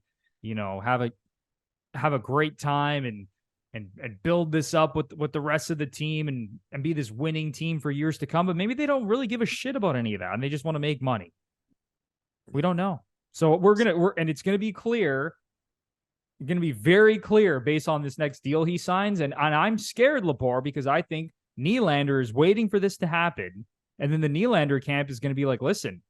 have a great time and build this up with the rest of the team and be this winning team for years to come. But maybe they don't really give a shit about any of that and they just want to make money. We don't know. So and it's going to be clear. Going to be very clear based on this next deal he signs. And I'm scared, Lepore, because I think Nylander is waiting for this to happen. And then the Nylander camp is going to be like, listen,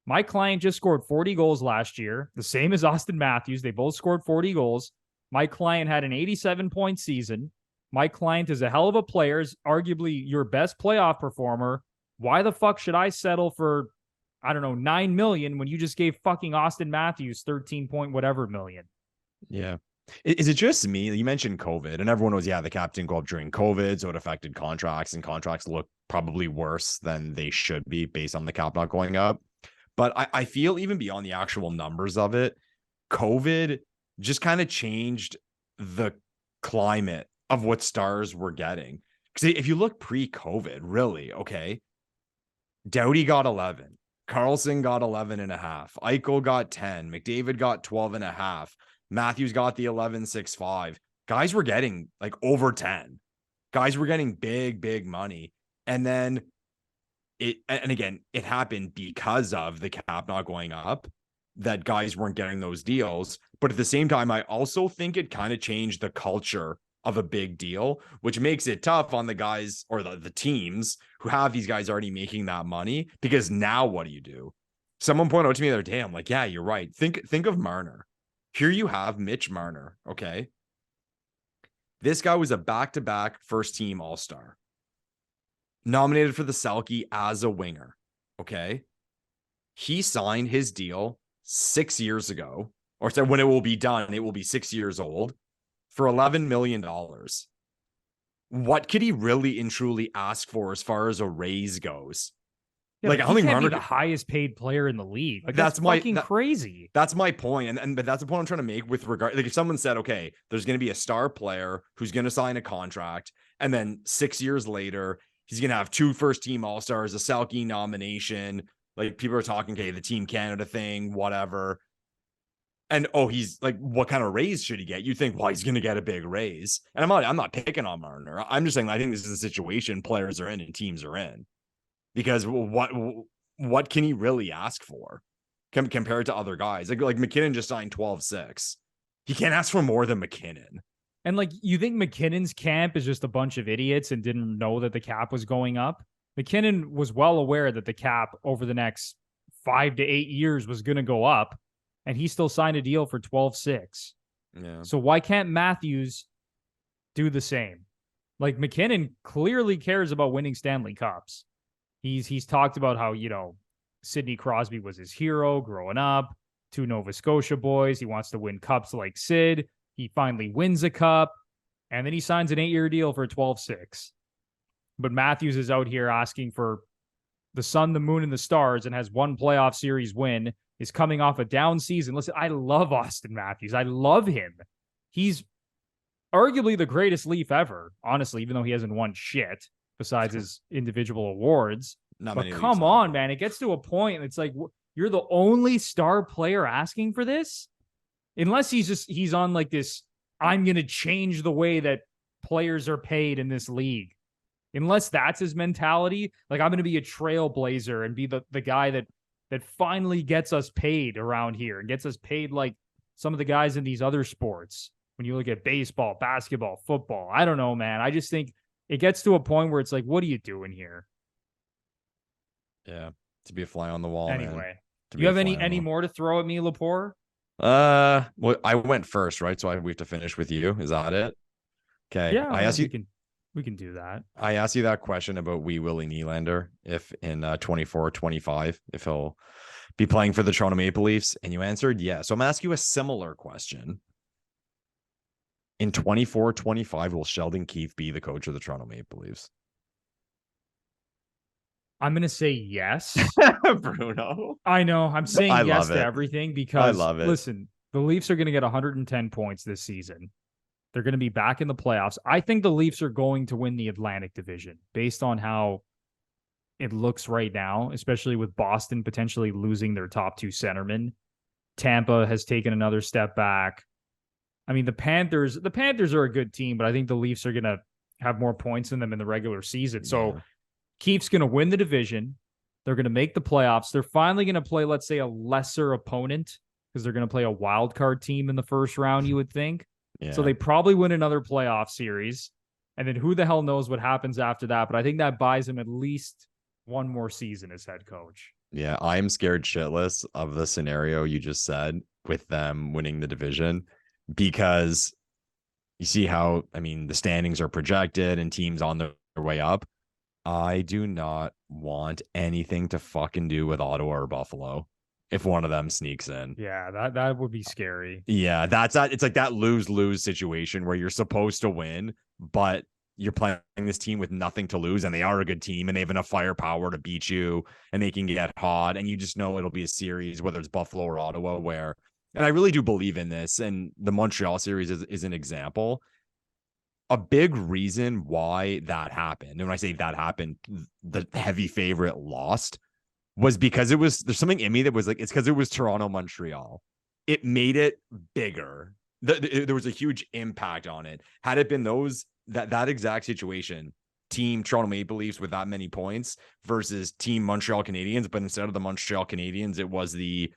my client just scored 40 goals last year, the same as Auston Matthews. They both scored 40 goals. My client had an 87-point season. My client is a hell of a player, is arguably your best playoff performer. Why the fuck should I settle for, I don't know, $9 million when you just gave fucking Auston Matthews 13 point whatever million?
Yeah. Is it just me? You mentioned COVID, and everyone knows, the cap didn't go up during COVID, so it affected contracts, and contracts look probably worse than they should be based on the cap not going up. But I feel even beyond the actual numbers of it, COVID just kind of changed the climate of what stars were getting. Because if you look pre-COVID, really, okay, Doughty got 11, Karlsson got 11.5, Eichel got 10, McDavid got 12.5. Matthews got the 11.65. Guys were getting like over 10. Guys were getting big money. And then it happened because of the cap not going up, that guys weren't getting those deals. But at the same time, I also think it kind of changed the culture of a big deal, which makes it tough on the guys or the teams who have these guys already making that money. Because now what do? Someone pointed out to me the other day, I'm like, yeah, you're right. Think of Marner. Here you have Mitch Marner, okay? This guy was a back-to-back first-team All-Star. Nominated for the Selke as a winger, okay? He signed his deal 6 years ago, or said when it will be done, it will be 6 years old, for $11 million. What could he really and truly ask for as far as a raise goes?
Yeah, like, I don't think Marner be the highest paid player in the league. Like, that's fucking crazy.
That's my point. But that's the point I'm trying to make with regard. Like, if someone said, okay, there's going to be a star player who's going to sign a contract, and then 6 years later, he's going to have 2 first-team All-Stars, a Selke nomination. Like, people are talking, okay, the Team Canada thing, whatever. And, he's like, what kind of raise should he get? You think, well, he's going to get a big raise. And I'm not picking on Marner. I'm just saying, I think this is a situation players are in and teams are in. Because what can he really ask for compared to other guys? Like McKinnon just signed 12.6. He can't ask for more than McKinnon.
And like, you think McKinnon's camp is just a bunch of idiots and didn't know that the cap was going up? McKinnon was well aware that the cap over the next 5 to 8 years was going to go up, and he still signed a deal for 12.6.
Yeah.
So why can't Matthews do the same? Like, McKinnon clearly cares about winning Stanley Cups. He's talked about how, Sidney Crosby was his hero growing up, 2 Nova Scotia boys. He wants to win cups like Sid. He finally wins a cup, and then he signs an 8-year deal for 12.6. But Matthews is out here asking for the sun, the moon, and the stars, and has 1 playoff series win, is coming off a down season. Listen, I love Auston Matthews. I love him. He's arguably the greatest Leaf ever, honestly, even though he hasn't won shit besides his individual awards. But come on, man. It gets to a point, and it's like, you're the only star player asking for this? Unless he's on like this, I'm going to change the way that players are paid in this league. Unless that's his mentality, like, I'm going to be a trailblazer and be the guy that finally gets us paid around here and gets us paid like some of the guys in these other sports. When you look at baseball, basketball, football, I don't know, man. I just think it gets to a point where it's like, what are you doing here?
Yeah, to be a fly on the wall.
Anyway, do you have any more to throw at me, Lepore?
Well, I went first, right? So we have to finish with you. Is that it? Okay.
Yeah, I asked you. We can do that.
I asked you that question about Willie Nylander, if in 24-25, if he'll be playing for the Toronto Maple Leafs, and you answered yes. So I'm going to ask you a similar question. In 24-25, will Sheldon Keefe be the coach of the Toronto Maple Leafs?
I'm going to say yes.
Bruno.
I know. I'm saying yes to everything because,
I love it.
Listen, the Leafs are going to get 110 points this season. They're going to be back in the playoffs. I think the Leafs are going to win the Atlantic Division based on how it looks right now, especially with Boston potentially losing their top 2 centermen. Tampa has taken another step back. I mean, the Panthers are a good team, but I think the Leafs are going to have more points than them in the regular season. Yeah. So Keefe's going to win the division. They're going to make the playoffs. They're finally going to play, let's say, a lesser opponent because they're going to play a wild card team in the first round, you would think. Yeah. So they probably win another playoff series. And then who the hell knows what happens after that. But I think that buys him at least one more season as head coach.
Yeah, I'm scared shitless of the scenario you just said with them winning the division, because you see how, I mean, the standings are projected and teams on their way up. I do not want anything to fucking do with Ottawa or Buffalo if one of them sneaks in.
Yeah, that would be scary.
Yeah, it's like that lose-lose situation where you're supposed to win, but you're playing this team with nothing to lose, and they are a good team, and they have enough firepower to beat you, and they can get hot, and you just know it'll be a series, whether it's Buffalo or Ottawa, where, and I really do believe in this, and the Montreal series is an example. A big reason why that happened, and when I say that happened, the heavy favorite lost, was because there's something in me that was like, it's because it was Toronto, Montreal. It made it bigger. There was a huge impact on it. Had it been that exact situation, team Toronto Maple Leafs with that many points versus team Montreal Canadiens, but instead of the Montreal Canadiens, it was the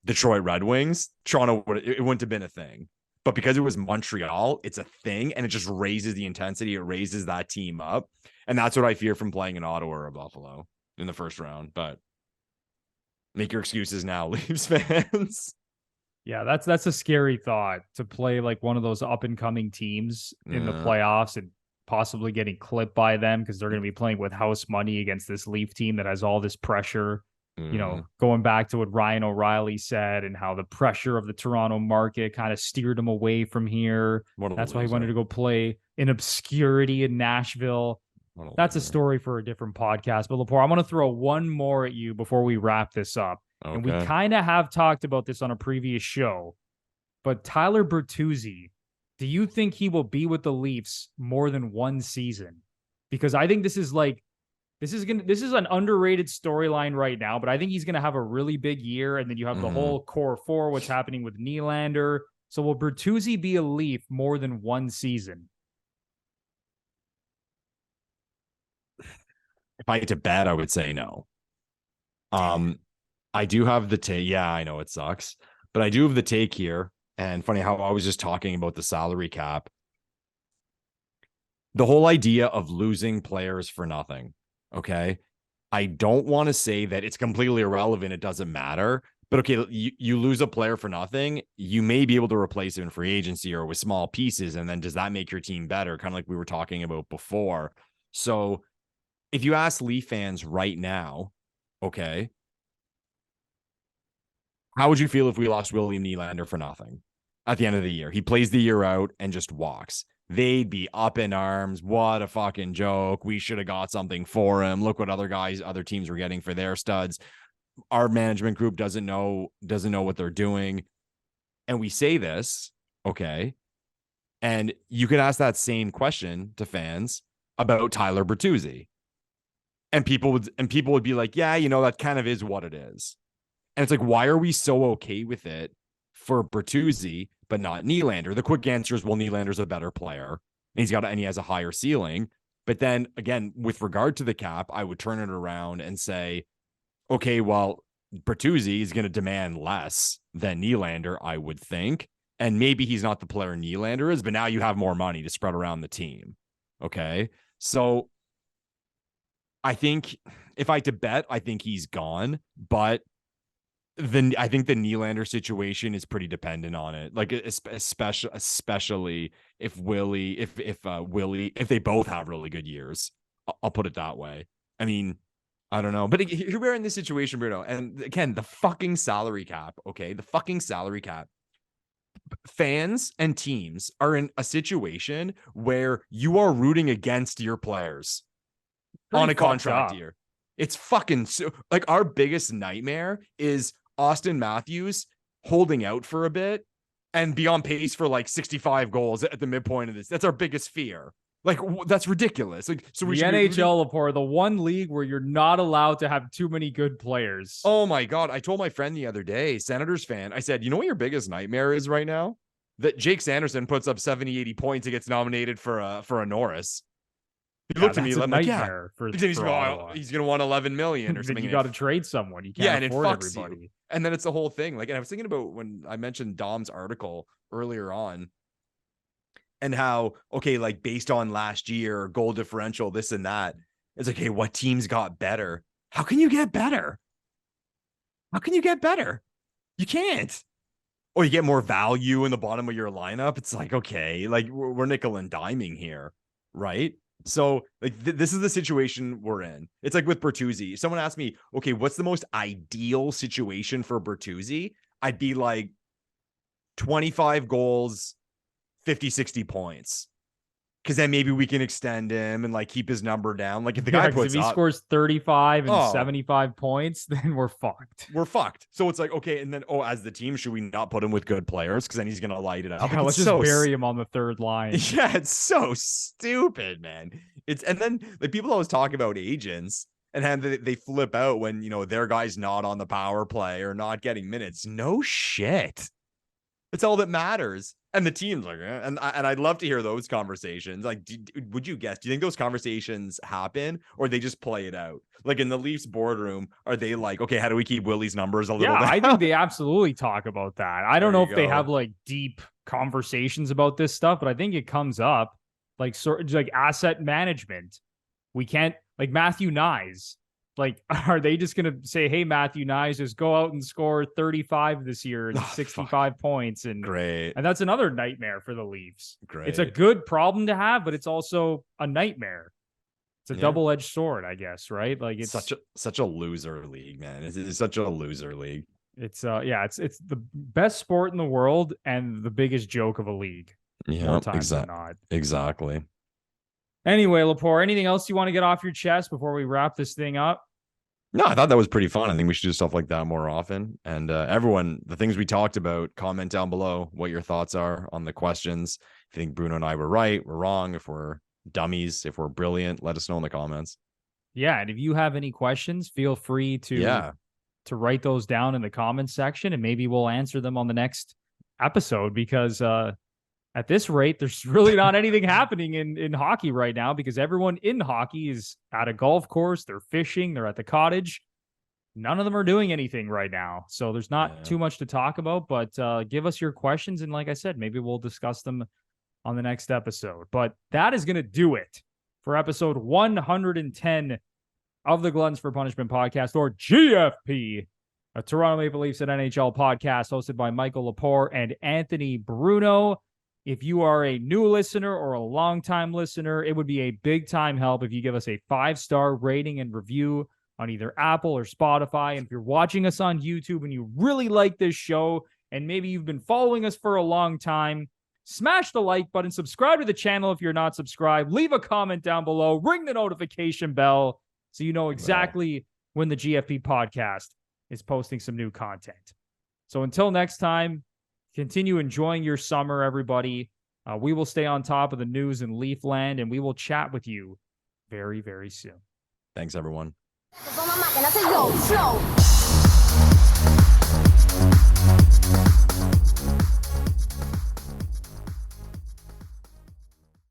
Detroit Red Wings, Toronto, it wouldn't have been a thing. But because it was Montreal, it's a thing, and it just raises the intensity. It raises that team up. And that's what I fear from playing in Ottawa or Buffalo in the first round. But make your excuses now, Leafs fans.
Yeah, that's a scary thought, to play like one of those up and coming teams in the playoffs and possibly getting clipped by them, because they're going to be playing with house money against this Leaf team that has all this pressure. You know, going back to what Ryan O'Reilly said and how the pressure of the Toronto market kind of steered him away from here. That's why he wanted to go play in obscurity in Nashville. That's a story for a different podcast. But Lepore, I'm going to throw one more at you before we wrap this up. Okay. And we kind of have talked about this on a previous show, but Tyler Bertuzzi, do you think he will be with the Leafs more than one season? Because I think this is an underrated storyline right now, but I think he's going to have a really big year. And then you have the whole core four, what's happening with Nylander. So will Bertuzzi be a Leaf more than one season?
If I had to bet, I would say no. I do have the take. Yeah, I know it sucks, but I do have the take here. And funny how I was just talking about the salary cap. The whole idea of losing players for nothing. Okay. I don't want to say that it's completely irrelevant. It doesn't matter. But okay, you lose a player for nothing. You may be able to replace him in free agency or with small pieces. And then does that make your team better? Kind of like we were talking about before. So if you ask Leaf fans right now, okay, how would you feel if we lost William Nylander for nothing at the end of the year? He plays the year out and just walks. They'd be up in arms. What a fucking joke. We should have got something for him. Look what other teams were getting for their studs. Our management group doesn't know what they're doing. And we say this, okay? And you could ask that same question to fans about Tyler Bertuzzi. And people would be like, yeah, that kind of is what it is. And it's like, why are we so okay with it for Bertuzzi, but not Nylander? The quick answer is, well, Nylander's a better player and he has a higher ceiling. But then again, with regard to the cap, I would turn it around and say, okay, well, Bertuzzi is going to demand less than Nylander, I would think. And maybe he's not the player Nylander is, but now you have more money to spread around the team. Okay. So I think if I had to bet, I think he's gone, but then I think the Nylander situation is pretty dependent on it. Like especially if they both have really good years, I'll put it that way. I mean, I don't know, but here we're in this situation, Bruno. And again, the fucking salary cap. Okay. The fucking salary cap. Fans and teams are in a situation where you are rooting against your players on a contract year. It's fucking like our biggest nightmare is Auston Matthews holding out for a bit and be on pace for like 65 goals at the midpoint of this. That's our biggest fear. Like, that's ridiculous. Like, so
the NHL, Lepore, the one league where you're not allowed to have too many good players.
Oh my God. I told my friend the other day, Senators fan, I said, you know what your biggest nightmare is right now? That Jake Sanderson puts up 70, 80 points and gets nominated for a Norris. He looked at me like, yeah, he's going to want 11 million or something.
You got to trade someone. You can't afford everybody.
You. And then it's the whole thing. Like, and I was thinking about when I mentioned Dom's article earlier on and how, okay, like based on last year, goal differential, this and that, it's like, hey, what teams got better? How can you get better? How can you get better? You can't. Or you get more value in the bottom of your lineup. It's like, okay, like we're nickel and diming here, right? So like this is the situation we're in. It's like with Bertuzzi. Someone asked me, okay, what's the most ideal situation for Bertuzzi? I'd be like 25 goals, 50, 60 points. Because then maybe we can extend him and like keep his number down. Like if the guy puts
if he scores 35 and 75 points, then we're fucked.
We're fucked. So it's like, okay, and then as the team, should we not put him with good players? Because then he's gonna light it up.
Yeah, let's just bury him on the third line.
Yeah, it's so stupid, man. And then like people always talk about agents and they flip out when their guy's not on the power play or not getting minutes. No shit. It's all that matters. And the team's like, and I'd love to hear those conversations. Like, would you guess? Do you think those conversations happen, or they just play it out? Like in the Leafs boardroom, are they like, okay, how do we keep Willie's numbers a little bit?
Yeah, I think they absolutely talk about that. I don't know if they have like deep conversations about this stuff, but I think it comes up like like asset management. We can't like Matthew Nyes. Like, are they just going to say, hey, Matthew Nyes, just go out and score 35 this year and 65 points? And
great.
And that's another nightmare for the Leafs.
Great.
It's a good problem to have, but it's also a nightmare. It's a double-edged sword, I guess, right? Like it's
such a loser league, man. It's such a loser league.
It's it's the best sport in the world and the biggest joke of a league.
Yeah, exactly.
Anyway, Lepore, anything else you want to get off your chest before we wrap this thing up?
No, I thought that was pretty fun. I think we should do stuff like that more often. And everyone, the things we talked about, comment down below what your thoughts are on the questions. If you think Bruno and I were right, we're wrong, if we're dummies, if we're brilliant, let us know in the comments.
Yeah, and if you have any questions, feel free to write those down in the comments section, and maybe we'll answer them on the next episode, because at this rate, there's really not anything happening in hockey right now, because everyone in hockey is at a golf course. They're fishing. They're at the cottage. None of them are doing anything right now. So there's not too much to talk about, but give us your questions. And like I said, maybe we'll discuss them on the next episode. But that is going to do it for episode 110 of the Gluttons For Punishment Podcast, or GFP, a Toronto Maple Leafs and NHL podcast hosted by Michael Lepore and Anthony Bruno. If you are a new listener or a longtime listener, it would be a big time help if you give us a 5-star rating and review on either Apple or Spotify. And if you're watching us on YouTube and you really like this show, and maybe you've been following us for a long time, smash the like button, subscribe to the channel if you're not subscribed, leave a comment down below, ring the notification bell so you know exactly when the GFP podcast is posting some new content. So until next time, continue enjoying your summer, everybody. We will stay on top of the news in Leafland, and we will chat with you very, very soon.
Thanks, everyone.
Mamá, que no soy yo, flow.